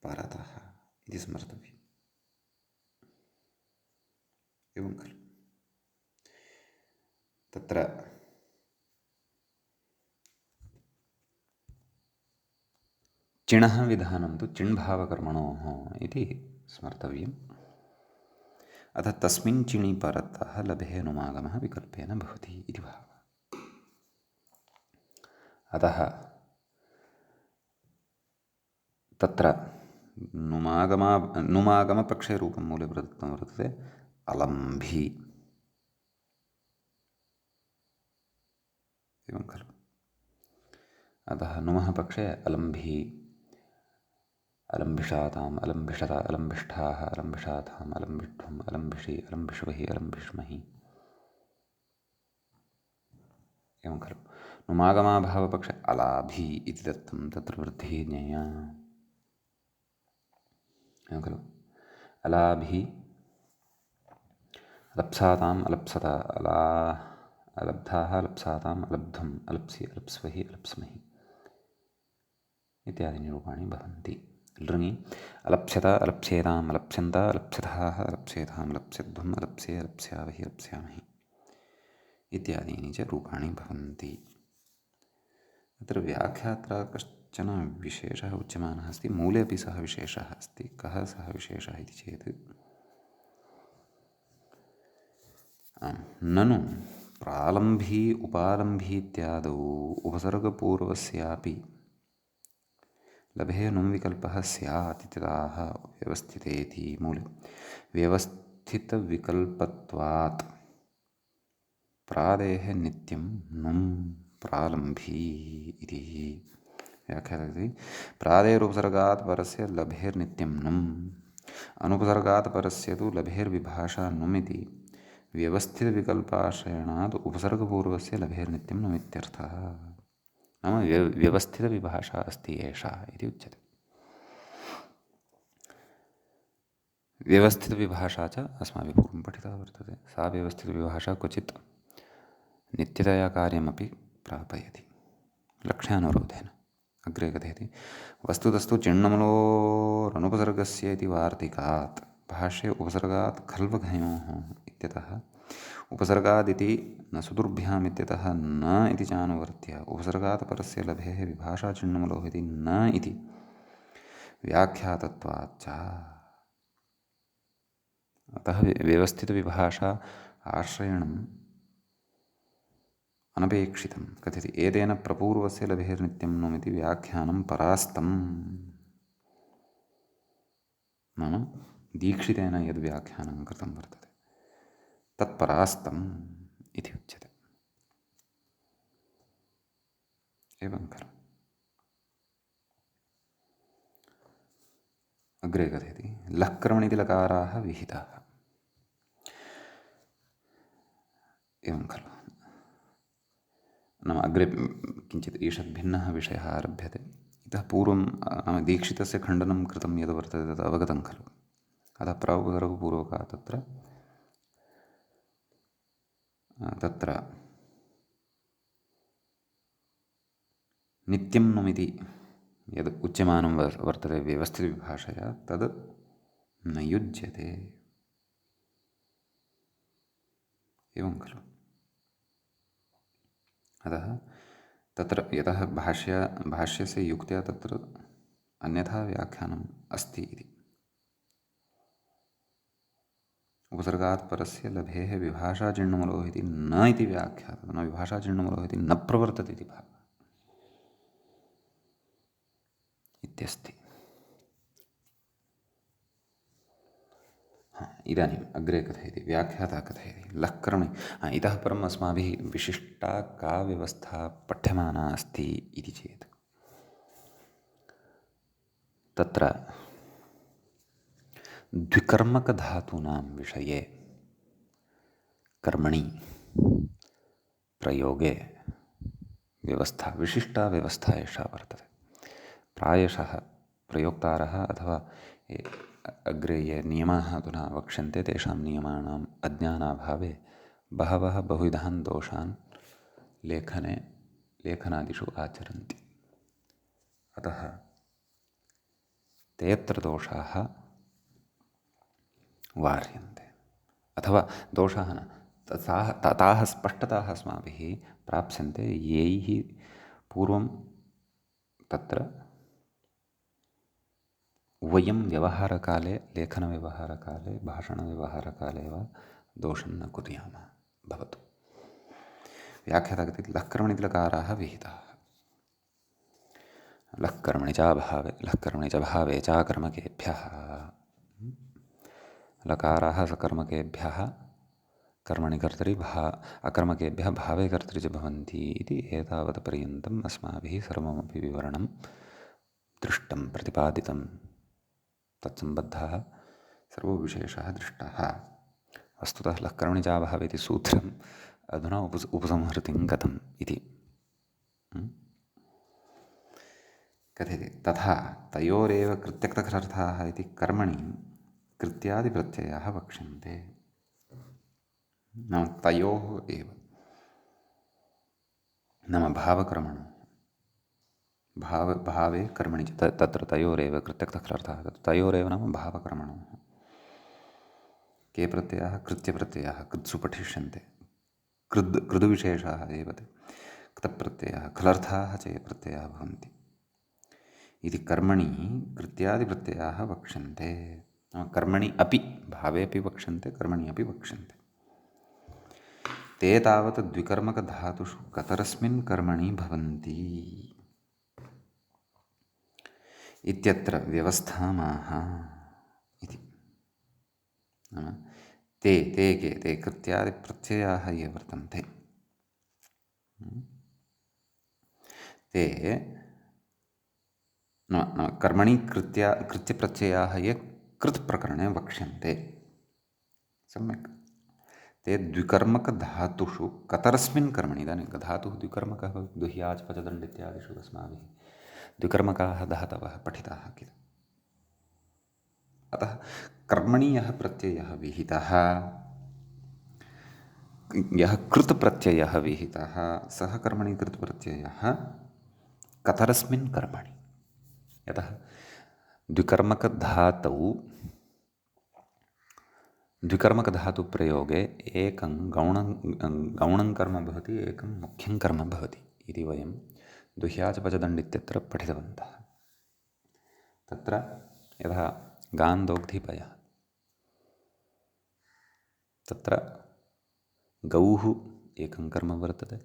परतः इति स्मर्तव्यम्। एवं खलु। तत्र चिणः विधानं तु चिण्भावकर्मणोः इति स्मर्तव्यम्। अतः तस्मिन् चिणि परतः लभेनुमागमः विकल्पेन भवति इति भावः। अतः तत्र नुमागमपक्षे रूपं मूले प्रदत्तं वर्तते अलम्भि। एवं खलु। अतः नुमः पक्षे अलम्भि अलम्भिषाताम् अलम्भिषता अलम्भिष्ठाः अलम्भिषाताम् अलम्भिष्ठुम् अलम्भिषि अलम्भिष्वहि अलम्भिष्महि। एवं खलु। नुमागमाभावपक्षे अलाभि इति दत्तं तत्र वृद्धिः ज्ञेया। एवं खलु। अलाभि अलप्साताम् अलप्सता अलब्धाः अलप्साताम् अलब्धुम् अलप्सि अलप्स्वहि अलप्स्महि इत्यादीनि रूपाणि भवन्ति लृङि अलप्स्यत अलप्स्येताम् अलप्स्यन्त अलप्स्यथाः अलप्स्येताम् अलप्स्यध्वम् अलप्स्ये अलप्स्यावहि अलप्स्यामहि इत्यादीनि च रूपाणि भवन्ति। अत्र व्याख्यात्रा कश्चन विशेषः उच्यमानः अस्ति। मूले अपि सः विशेषः अस्ति। कः सः विशेषः इति चेत् ननु प्रालम्भी उपालम्भी इत्यादौ उपसर्गपूर्वस्यापि लभे नुं विकल्पः स्यात् इत्यतः व्यवस्थितेति मूले व्यवस्थितविकल्पत्वात् प्रादेः नित्यं नुं प्रालम्भी इति व्याख्याते। प्रादेरुपसर्गात् परस्य लभेर्नित्यं नुम् अनुपसर्गात् परस्य तु लभेर्विभाषा नुमिति व्यवस्थितविकल्पाश्रयणात् उपसर्गपूर्वस्य लभेर्नित्यं नुमित्यर्थः। नाम व्यवस्थितविभाषा अस्ति एषा इति उच्यते। व्यवस्थितविभाषा च अस्माभिः पूर्वं पठिता वर्तते। सा व्यवस्थितविभाषा क्वचित् नित्यतया कार्यमपि प्रापयति लक्ष्यानुरोधेन। अग्रे कथयति वस्तुतस्तु चिण्णमलोरनुपसर्गस्य इति वार्तिकात् भाष्ये उपसर्गात् खल्वघयोः इत्यतः उपसर्गादिति न सुदुर्भ्याम् इत्यतः न इति चानुवर्त्य उपसर्गात् परस्य लभेः विभाषा चिण्णमलोः इति न इति व्याख्यातत्वाच्च। अतः व्यवस्थितविभाषा आश्रयणम् अनपेक्षितं। कथयति एतेन प्रपूर्वस्य लभेर्नित्यं नुमिति व्याख्यानं परास्तम्। नाम दीक्षितेन यद् व्याख्यानं कृतं वर्तते तत्परास्तम् इति उच्यते। एवं खलु। अग्रे कथयति लःकर्मणिति लकाराः विहिताः। एवं खलु। नाम अग्रे किञ्चित् ईषद्भिन्नः विषयः आरभ्यते। इतः पूर्वं नाम दीक्षितस्य खण्डनं कृतं यद् वर्तते तत् अवगतं खलु। अतः प्रागुपसर्गपूर्वकात् तत्र नित्यं नुमिति यद् उच्यमानं वर्तते व्यवस्थितविभाषया तद् न युज्यते। एवं खलु। अतः तत्र यतः भाष्यस्य युक्त्या तत्र अन्यथा व्याख्यानम् अस्ति इति। उपसर्गात् परस्य लभेः विभाषा चिण्णमलोः इति न इति व्याख्यातः। न विभाषा चिण्णमलोः इति न प्रवर्तते इति भावः इत्यस्ति। इदानीम् अग्रे कथयति व्याख्याता कथयति लःकर्मणि। इतः परम् अस्माभिः विशिष्टा का व्यवस्था पठ्यमाना अस्ति इति चेत् तत्र द्विकर्मकधातूनां विषये कर्मणि प्रयोगे व्यवस्था विशिष्टा व्यवस्था एषा वर्तते। प्रायशः प्रयोक्तारः अथवा अग्रे ये नियमाः अधुना वक्ष्यन्ते तेषां नियमानाम् अज्ञानाभावे बहवः बहुविधान् दोषान् लेखनादिषु आचरन्ति। अतः ते अत्र दोषाः वार्यन्ते अथवा दोषाः न ताः स्पष्टताः अस्माभिः प्राप्स्यन्ते यैः पूर्वं तत्र वयं व्यवहारकाले लेखनव्यवहारकाले भाषणव्यवहारकाले वा दोषं न कुर्यामः। भवतु व्याख्याता कथयति लःकर्मणि लकाराः विहिताः। लःकर्मणि च भावे च कर्मकेभ्यः लकाराः सकर्मकेभ्यः कर्मणि कर्तरि अकर्मकेभ्यः भावे कर्तरि च भवन्ति इति एतावत्पर्यन्तम् अस्माभिः सर्वमपि विवरणं दृष्टं प्रतिपादितं। तत्सम्बद्धः सर्वो विशेषः दृष्टः। वस्तुतः लःकर्मणि च भावे इति सूत्रम् अधुना उपसंहृतिं गतम् इति कथयति। तथा तयोरेव कृत्यक्तखरर्थाः इति कर्मणि कृत्यादिप्रत्ययाः वक्ष्यन्ते। नाम तयोः एव नाम भावकर्मणः भावे कर्मणि च तत्र तयोरेव कृत्यक्तफलार्थः तत्र तयोरेव नाम भावकर्मणोः के प्रत्ययाः कृत्यप्रत्ययाः कृत्सु पठिष्यन्ते कृदुविशेषाः एव ते क्तप्रत्ययाः खलर्थाः च ये प्रत्ययाः भवन्ति इति कर्मणि कृत्यादिप्रत्ययाः वक्ष्यन्ते कर्मणि अपि भावे अपि वक्ष्यन्ते कर्मणि अपि वक्ष्यन्ते ते तावत् द्विकर्मकधातुषु कतरस्मिन् कर्मणि भवन्ति इत्यत्र व्यवस्थामाह इति नाम ते कृत्यादिप्रत्ययाः ये वर्तन्ते ते कर्मणि कृत्यप्रत्ययाः ये कृत्प्रकरणे वक्ष्यन्ते सम्यक् ते द्विकर्मकधातुषु कतरस्मिन् कर्मणि इदानीं धातुः द्विकर्मकः भवति दुह्याच् पचदण्ड् इत्यादिषु अस्माभिः द्विकर्मकाः धातवः पठिताः किल अतः कर्मणि यः प्रत्ययः विहितः यः कृत्प्रत्ययः विहितः सः कर्मणि कृत्प्रत्ययः कतरस्मिन् कर्मणि यतः द्विकर्मकधातौ द्विकर्मकधातुप्रयोगे एकं गौणं कर्म भवति एकं मुख्यं कर्म भवति इति वयं दुह्याचपचदण्ड् इत्यत्र पठितवन्तः तत्र यथा गान्दोग्धिपयः तत्र गौः एकं कर्म वर्तते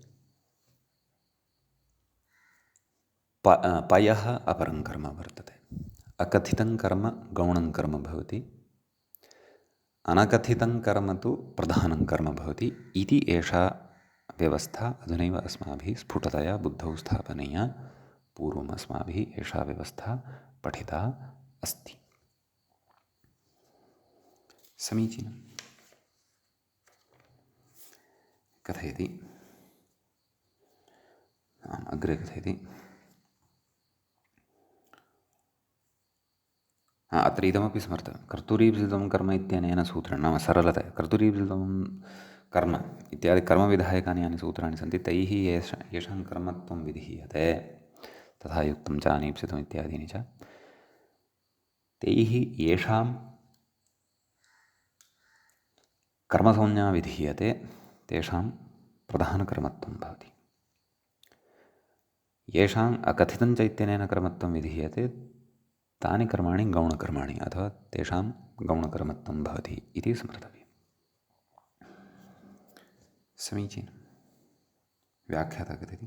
पयः अपरं कर्म वर्तते अकथितं कर्म गौणं कर्म भवति अनकथितं कर्म तु प्रधानं कर्म भवति इति एषा व्यवस्था अधुनैव अस्माभिः स्फुटतया बुद्धौ स्थापनीया पूर्वम् अस्माभिः एषा व्यवस्था पठिता अस्ति समीचीनं कथयति अग्रे कथयति अत्र इदमपि समर्थः कर्तुरीप्सितं कर्म इत्यनेन सूत्रेण नाम सरलतया कर्तुरीप्सितं कर्म इत्यादि कर्मविधायकानि यानि सूत्राणि सन्ति तैः येषां कर्मत्वं विधीयते तथा युक्तं च अनीप्सितम् इत्यादीनि च तैः येषां कर्मसंज्ञा विधीयते तेषां प्रधानकर्मत्वं भवति येषाम् अकथितं च इत्यनेन कर्मत्वं विधीयते तानि कर्माणि गौणकर्माणि अथवा तेषां गौणकर्मत्वं भवति इति स्मर्तव्यम् समीचीनं व्याख्याता कथयति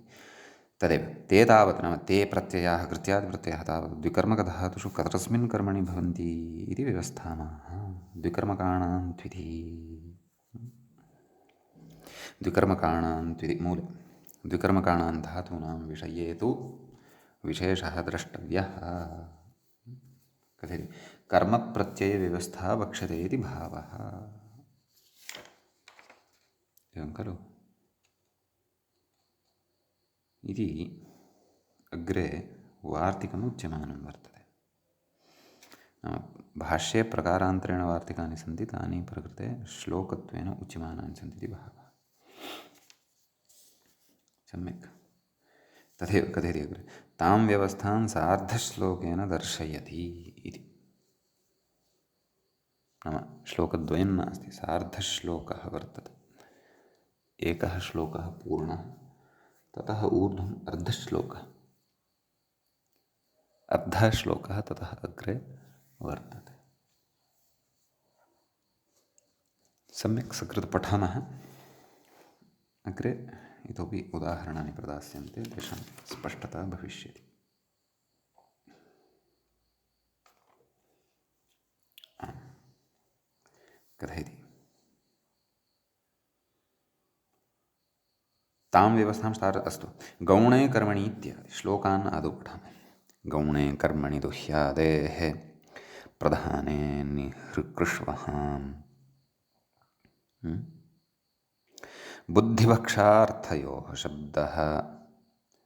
तदेव ते तावत् नाम ते प्रत्ययाः कृत्यादिप्रत्ययाः तावत् द्विकर्मकधातुषु कतरस्मिन् कर्मणि भवन्ति इति व्यवस्थामाः द्विकर्मकाणां त्विधि द्विकर्मकाणां त्विधि मूले द्विकर्मकाणां धातूनां विषये तु विशेषः द्रष्टव्यः कथयति कर्मप्रत्ययव्यवस्था वक्ष्यते इति भावः एवं खलु इति अग्रे वार्तिकम् उच्यमानं वर्तते भाष्ये प्रकारान्तरेण वार्तिकानि सन्ति तानि प्रकृते श्लोकत्वेन उच्यमानानि सन्ति इति भावः सम्यक् तथैव कथयति अग्रे तां व्यवस्थां सार्धश्लोकेन दर्शयति इति नाम श्लोकद्वयं नास्ति सार्धश्लोकः वर्तते एकः श्लोकः पूर्णः ततः ऊर्ध्वम् अर्धश्लोकः अर्धश्लोकः ततः अग्रे वर्तते सम्यक् सकृत् पठामः अग्रे इतोपि उदाहरणानि प्रदास्यन्ते तेषां स्पष्टता भविष्यति कथयति तां व्यवस्थां अस्तु गौणे कर्मणि इत्यादि श्लोकान् आदौ पठामः गौणे कर्मणि दुह्यादेः प्रधाने निहृकृष्वहाम् बुद्धिभक्षार्थयोः शब्दः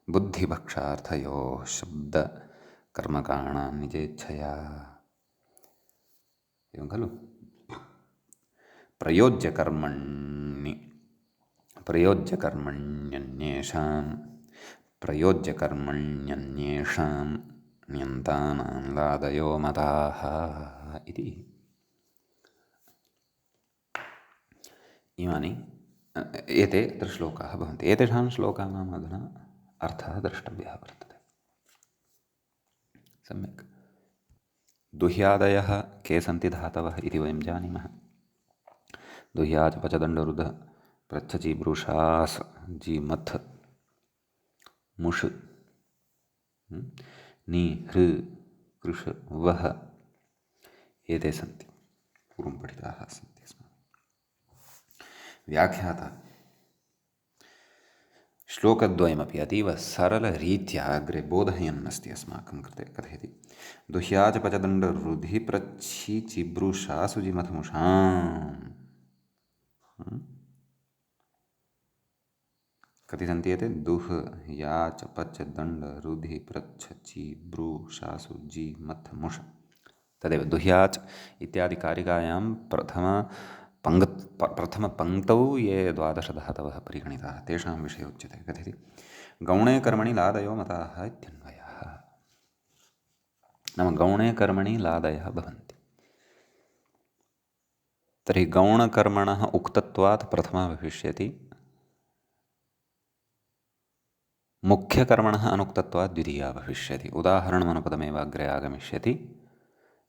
बुद्धिभक्षार्थयोः शब्दकर्मकाणां निजेच्छया एवं खलु प्रयोज्यकर्मण्यन्येषां प्रयोज्यकर्मण्यन्येषां ण्यन्तानां लादयो मताः इति इमानि एते अत्र श्लोकाः भवन्ति। एतेषां श्लोकानाम् अधुना अर्थः द्रष्टव्यः वर्तते। सम्यक्। दुह्यादयः के सन्ति धातवः इति वयं जानीमः। दुह्याच पचदण्डरुध प्रच्छचि ब्रूषास् जी मथ मुष् नि हृ कृष वः एते सन्ति। पूर्वं पठिताः सन्ति अस्माभिः। व्याख्याता श्लोकद्वयमपि अतीव सरलरीत्या अग्रे बोधयन् अस्ति अस्माकं कृते। कथयति दुह्याच पचदण्डरुधि प्रच्छि चिब्रुषा सुजिमथमुषाम्। कति सन्ति एते? दुह् याच पच दण्ड रुधि प्रच्छ चि ब्रू शासु जी मथ मुष। तदेव दुह्याच इत्यादि कारिकायां प्रथमपङ्क्तौ ये 12 धातवः परिगणिताः तेषां विषये उच्यते। कथयति गौणे कर्मणि लादयो मताः इत्यन्वयः। नाम गौणे कर्मणि लादयः भवन्ति। तर्हि गौणकर्मणः उक्तत्वात् प्रथमा भविष्यति, मुख्यकर्मणः अनुक्तत्वात् द्वितीया भविष्यति। उदाहरणमनुपदमेव अग्रे आगमिष्यति।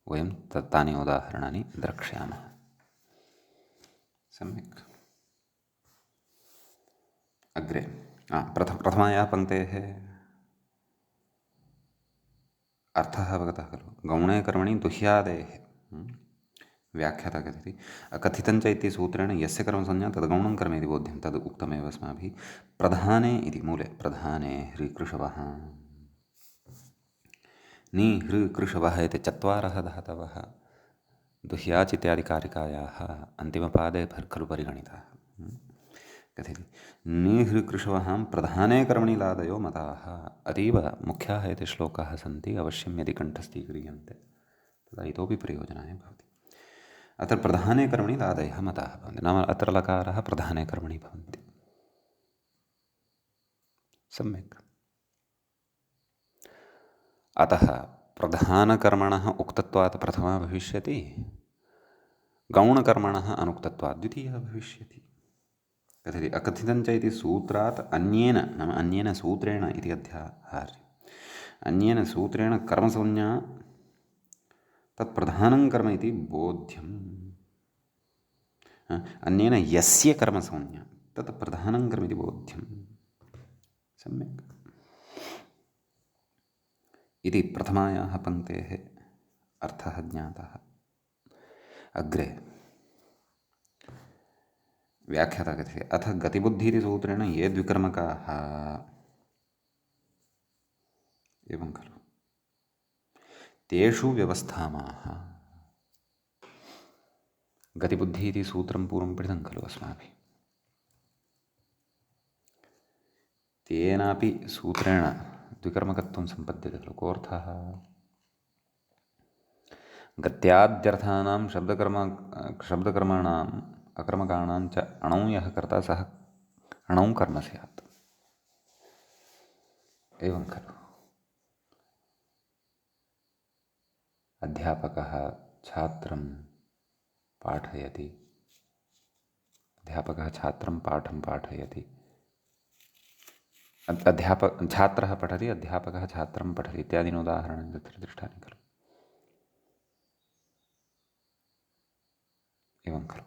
वयं तानि उदाहरणानि द्रक्ष्यामः। सम्यक्। अग्रे प्रथमायाः पङ्क्तेः अर्थः अवगतः खलु। गौणे कर्मणि दुह्यादेः व्याख्याता कथयति कथितञ्च इति सूत्रेण यस्य कर्मसंज्ञा तद्गौणं कर्म इति बोध्यं। तद् उक्तमेव अस्माभिः। प्रधाने इति मूले प्रधाने हृकृषवः नि हृकृषवः इति 4 धातवः दुह्याच इत्यादि कारिकायाः अन्तिमपादे खलु परिगणिताः। कथयति निहृकृषवः प्रधाने कर्मणि लादयो मताः। अतीव मुख्याः एते श्लोकाः सन्ति। अवश्यं यदि कण्ठस्थीक्रियन्ते तदा इतोपि प्रयोजनाय भवति। अत्र प्रधाने कर्मणि लादयः मताः भवन्ति। नाम अत्र लकारः प्रधाने कर्मणि भवन्ति। सम्यक्। अतः प्रधानकर्मणः उक्तत्वात् प्रथमा भविष्यति, गौणकर्मणः अनुक्तत्वात् द्वितीया भविष्यति। कथयति अकथितञ्च इति सूत्रात् अन्येन नाम अन्येन सूत्रेण इति अध्याहार्य अन्येन सूत्रेण कर्मसंज्ञा तत्प्रधानं कर्म इति बोध्यम्। अन्येन यस्य कर्मसंज्ञा तत् प्रधानं कर्म इति बोध्यम्। सम्यक्। इति प्रथमायाः पङ्क्तेः अर्थः ज्ञातः। अग्रे व्याख्याता कथयति अथ गतिबुद्धि सूत्रेण ये द्विकर्मकाः एवं खलु तेषु व्यवस्थामाः। गतिबुद्धि इति सूत्रं पूर्वं पठितं खलु अस्माभिः। तेनापि सूत्रेण द्विकर्मकत्वं सम्पद्यते खलु। कोऽर्थः? गत्याद्यर्थानां शब्दकर्माणाम् अकर्मकाणां च अणौ यः कर्ता सः अणौ कर्म स्यात्। एवं खलु अध्यापकः छात्रं पाठयति, अध्यापकः छात्रं पाठं पाठयति, छात्रः पठति, अध्यापकः छात्रं पठति इत्यादीनि उदाहरणानि तत्र दृष्टानि खलु। एवं खलु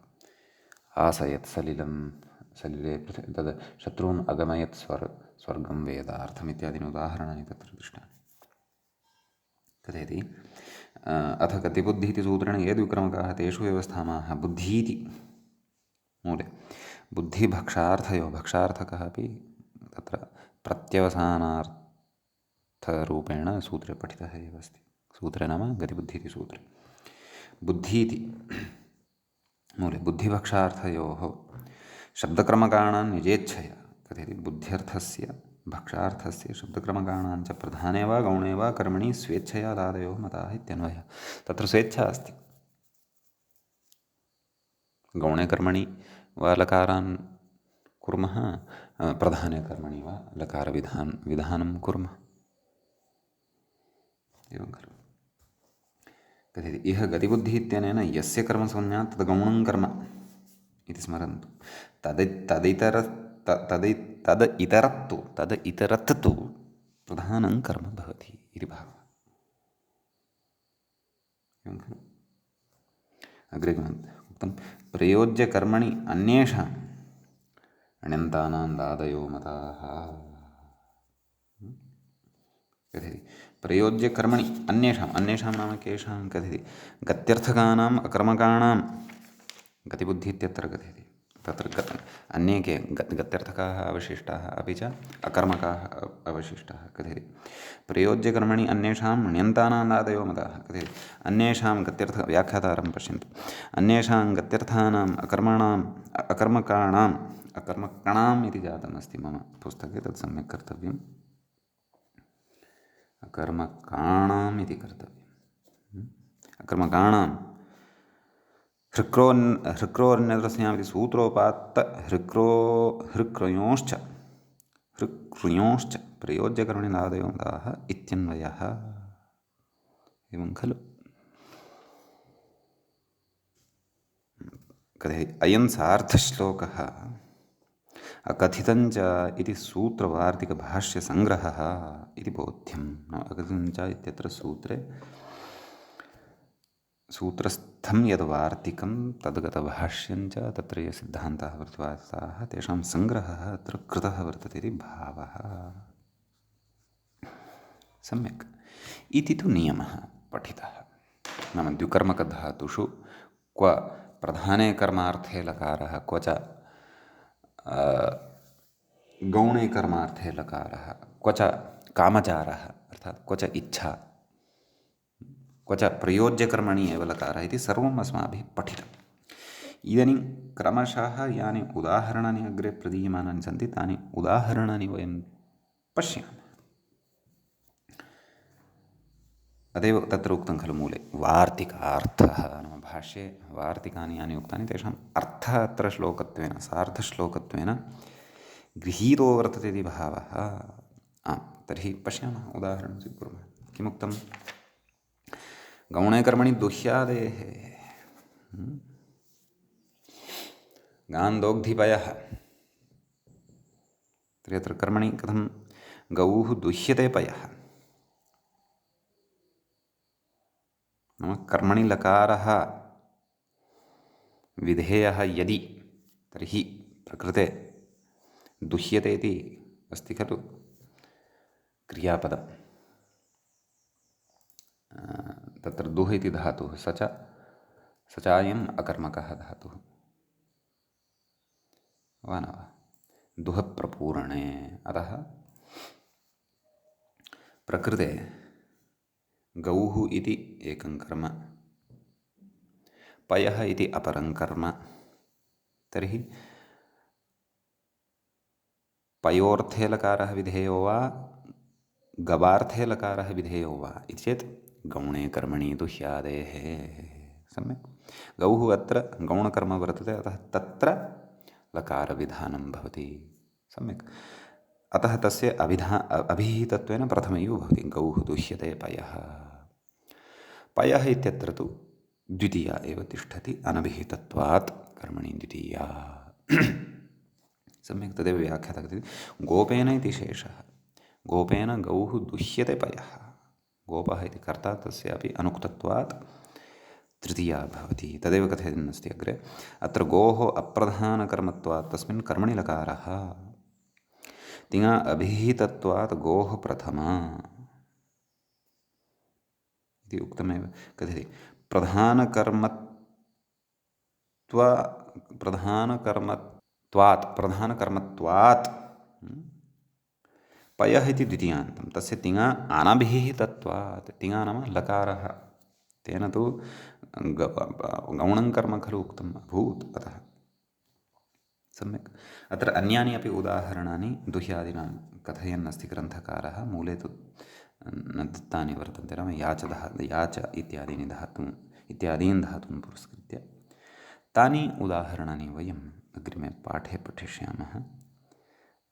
आसयत् सलिलं सलिले तद् शत्रून् अगमयत् स्वर्गं वेदार्थम् इत्यादीनि उदाहरणानि तत्र दृष्टानि। कथयति अथ गतिबुद्धिः इति सूत्रेण ये द्विकर्मकाः तेषु व्यवस्थामाः बुद्धीति मूले बुद्धिभक्षार्थयो भक्षार्थकः अपि तत्र प्रत्यवसानार्थरूपेण सूत्रे पठितः एव अस्ति। सूत्रे नाम गतिबुद्धिः इति सूत्रे बुद्धीति मूले बुद्धिभक्षार्थयोः शब्दक्रमकाणां निजेच्छया। कथयति बुद्ध्यर्थस्य भक्षार्थस्य शब्दक्रमकाणां च प्रधाने वा गौणे वा कर्मणि स्वेच्छया लादयो मताः इत्यन्वयः। तत्र स्वेच्छा अस्ति। गौणे कर्मणि वा लकारान् कुर्मः प्रधाने कर्मणि वा विधानं कुर्मः एवं खलु कथयति इह गतिबुद्धिः इत्यनेन यस्य कर्म संज्ञात् तद् गौणं कर्म इति स्मरन्तु तद् इतरत्तु प्रधानं कर्म भवति इति भावः एवं खलु अग्रे उक्तं प्रयोज्यकर्मणि अन्येषाम् अण्यन्तानां दादयो मताः कथयति प्रयोज्यकर्मणि अन्येषां नाम केषां कथयति गत्यर्थकानाम् अकर्मकाणां गतिबुद्धिः इत्यत्र कथयति तत्र अन्ये के गत्यर्थकाः अवशिष्टाः अपि च अकर्मकाः अवशिष्टाः कथयति प्रयोज्यकर्मणि अन्येषां ण्यन्तानां दादयो मताः कथयति अन्येषां व्याख्यातारं पश्यन्तु अन्येषां गत्यर्थानाम् अकर्मकाणाम् इति जातमस्ति मम पुस्तके तत् सम्यक् कर्तव्यम् अकर्मकाणाम् इति कर्तव्यम् अकर्मकाणां हृक्रोर्न्यत्रस्यामिति सूत्रोपात्त हृक्रोयोश्च प्रयोज्यकर्मणि दादयो मताः इत्यन्वयः एवं खलु कथयति अयं सार्धश्लोकः अकथितञ्च इति सूत्रवार्तिकभाष्यसङ्ग्रहः इति बोध्यम् अकथितञ्च इत्यत्र सूत्रस्थं यद्वार्तिकं तद्गतभाष्यञ्च तत्र ये सिद्धान्ताः प्रतिपादिताः तेषां सङ्ग्रहः अत्र कृतः वर्तते इति भावः सम्यक् इति तु नियमः पठितः नाम द्विकर्मकधातुषु क्व प्रधाने कर्मार्थे लकारः क्व च गौणे कर्मार्थे लकारः क्व च कामचारः अर्थात् क्व च इच्छा क्व च प्रयोज्यकर्मणि एव लकारः इति सर्वम् अस्माभिः पठितम् इदानीं क्रमशः यानि उदाहरणानि अग्रे प्रदीयमानानि सन्ति तानि उदाहरणानि वयं पश्यामः तदेव तत्र उक्तं खलु मूले वार्तिकार्थः नाम भाष्ये वार्तिकानि यानि उक्तानि तेषाम् अर्थः अत्र श्लोकत्वेन सार्धश्लोकत्वेन गृहीतो वर्तते इति भावः तर्हि पश्यामः उदाहरणं स्वीकुर्मः किमुक्तं गौणे कर्मणि दुह्यादेः गान्दोग्धिपयः तर्हि अत्र कर्मणि कथं गौः दुह्यते पयः नाम कर्मणि लकारः विधेयः यदि तर्हि प्रकृते दुह्यते इति अस्ति खलु क्रियापदं तत्र दुह् इति धातुः स च अयम् अकर्मकः धातुः वा न वा दुः प्रपूरणे अतः प्रकृते गौः इति एकं कर्म पयः इति अपरं कर्म तर्हि पयोर्थे लकारः विधेयो वा गवार्थे लकारः विधेयो वा इति चेत् गौणे कर्मणि दुह्यादेः सम्यक् गौः अत्र गौणकर्म वर्तते अतः तत्र लकारविधानं भवति सम्यक् अतः तस्य अभिहितत्वेन प्रथमैव भवति गौः दुह्यते पयः इत्यत्र तु द्वितीया एव तिष्ठति अनभिहितत्वात् कर्मणि द्वितीया सम्यक् तदेव व्याख्याता कथयति गोपेन इति शेषः गोपेन गौः दुह्यते पयः गोपः इति कर्ता तस्यापि अनुक्तत्वात् तृतीया भवति तदेव कथयन्नस्ति अग्रे अत्र गोः अप्रधानकर्मत्वात् तस्मिन् कर्मणि लकारः तिङा अभिहितत्वात् गोः प्रथमा इति उक्तमेव कथयति प्रधानकर्मत्वात् पयः इति द्वितीयान्तं तस्य तिङा अनभिहितत्वात् तिङा नाम लकारः तेन तु गौणं कर्म खलु उक्तम् अभूत् अतः सम्यक् अत्र अन्यानि अपि उदाहरणानि दुह्यादिनां कथयन्नस्ति ग्रन्थकारः मूले तु न दत्तानि वर्तन्ते नाम याच इत्यादीन् धातून् पुरस्कृत्य तानि उदाहरणानि वयम् अग्रिमे पाठे पठिष्यामः।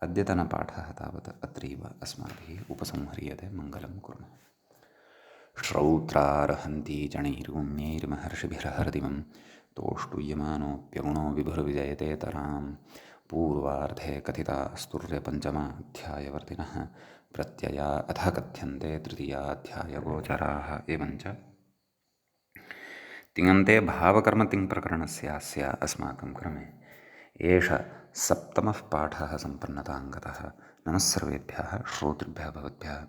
अद्यतनपाठः तावत् अत्रैव अस्माभिः उपसंह्रियते। मङ्गलं कुर्मः। श्रौत्रार्हन्ति जणैर्गुण्यैर्महर्षिभिर्हरदिवं तोष्टुयमानोऽप्यगुणो विभुर्विजयतेतरां। पूर्वार्धे कथिता स्तुर्यपञ्चमाध्यायवर्तिनः प्रत्यया अथ कथ्यन्ते तृतीयाध्यायगोचराः। एवञ्च तिङन्ते भावकर्मतिङ्प्रकरणस्यास्य अस्माकं क्रमे एष सप्तमः पाठः सम्पन्नताङ्गतः। नमः सर्वेभ्यः श्रोतृभ्यः भवद्भ्यः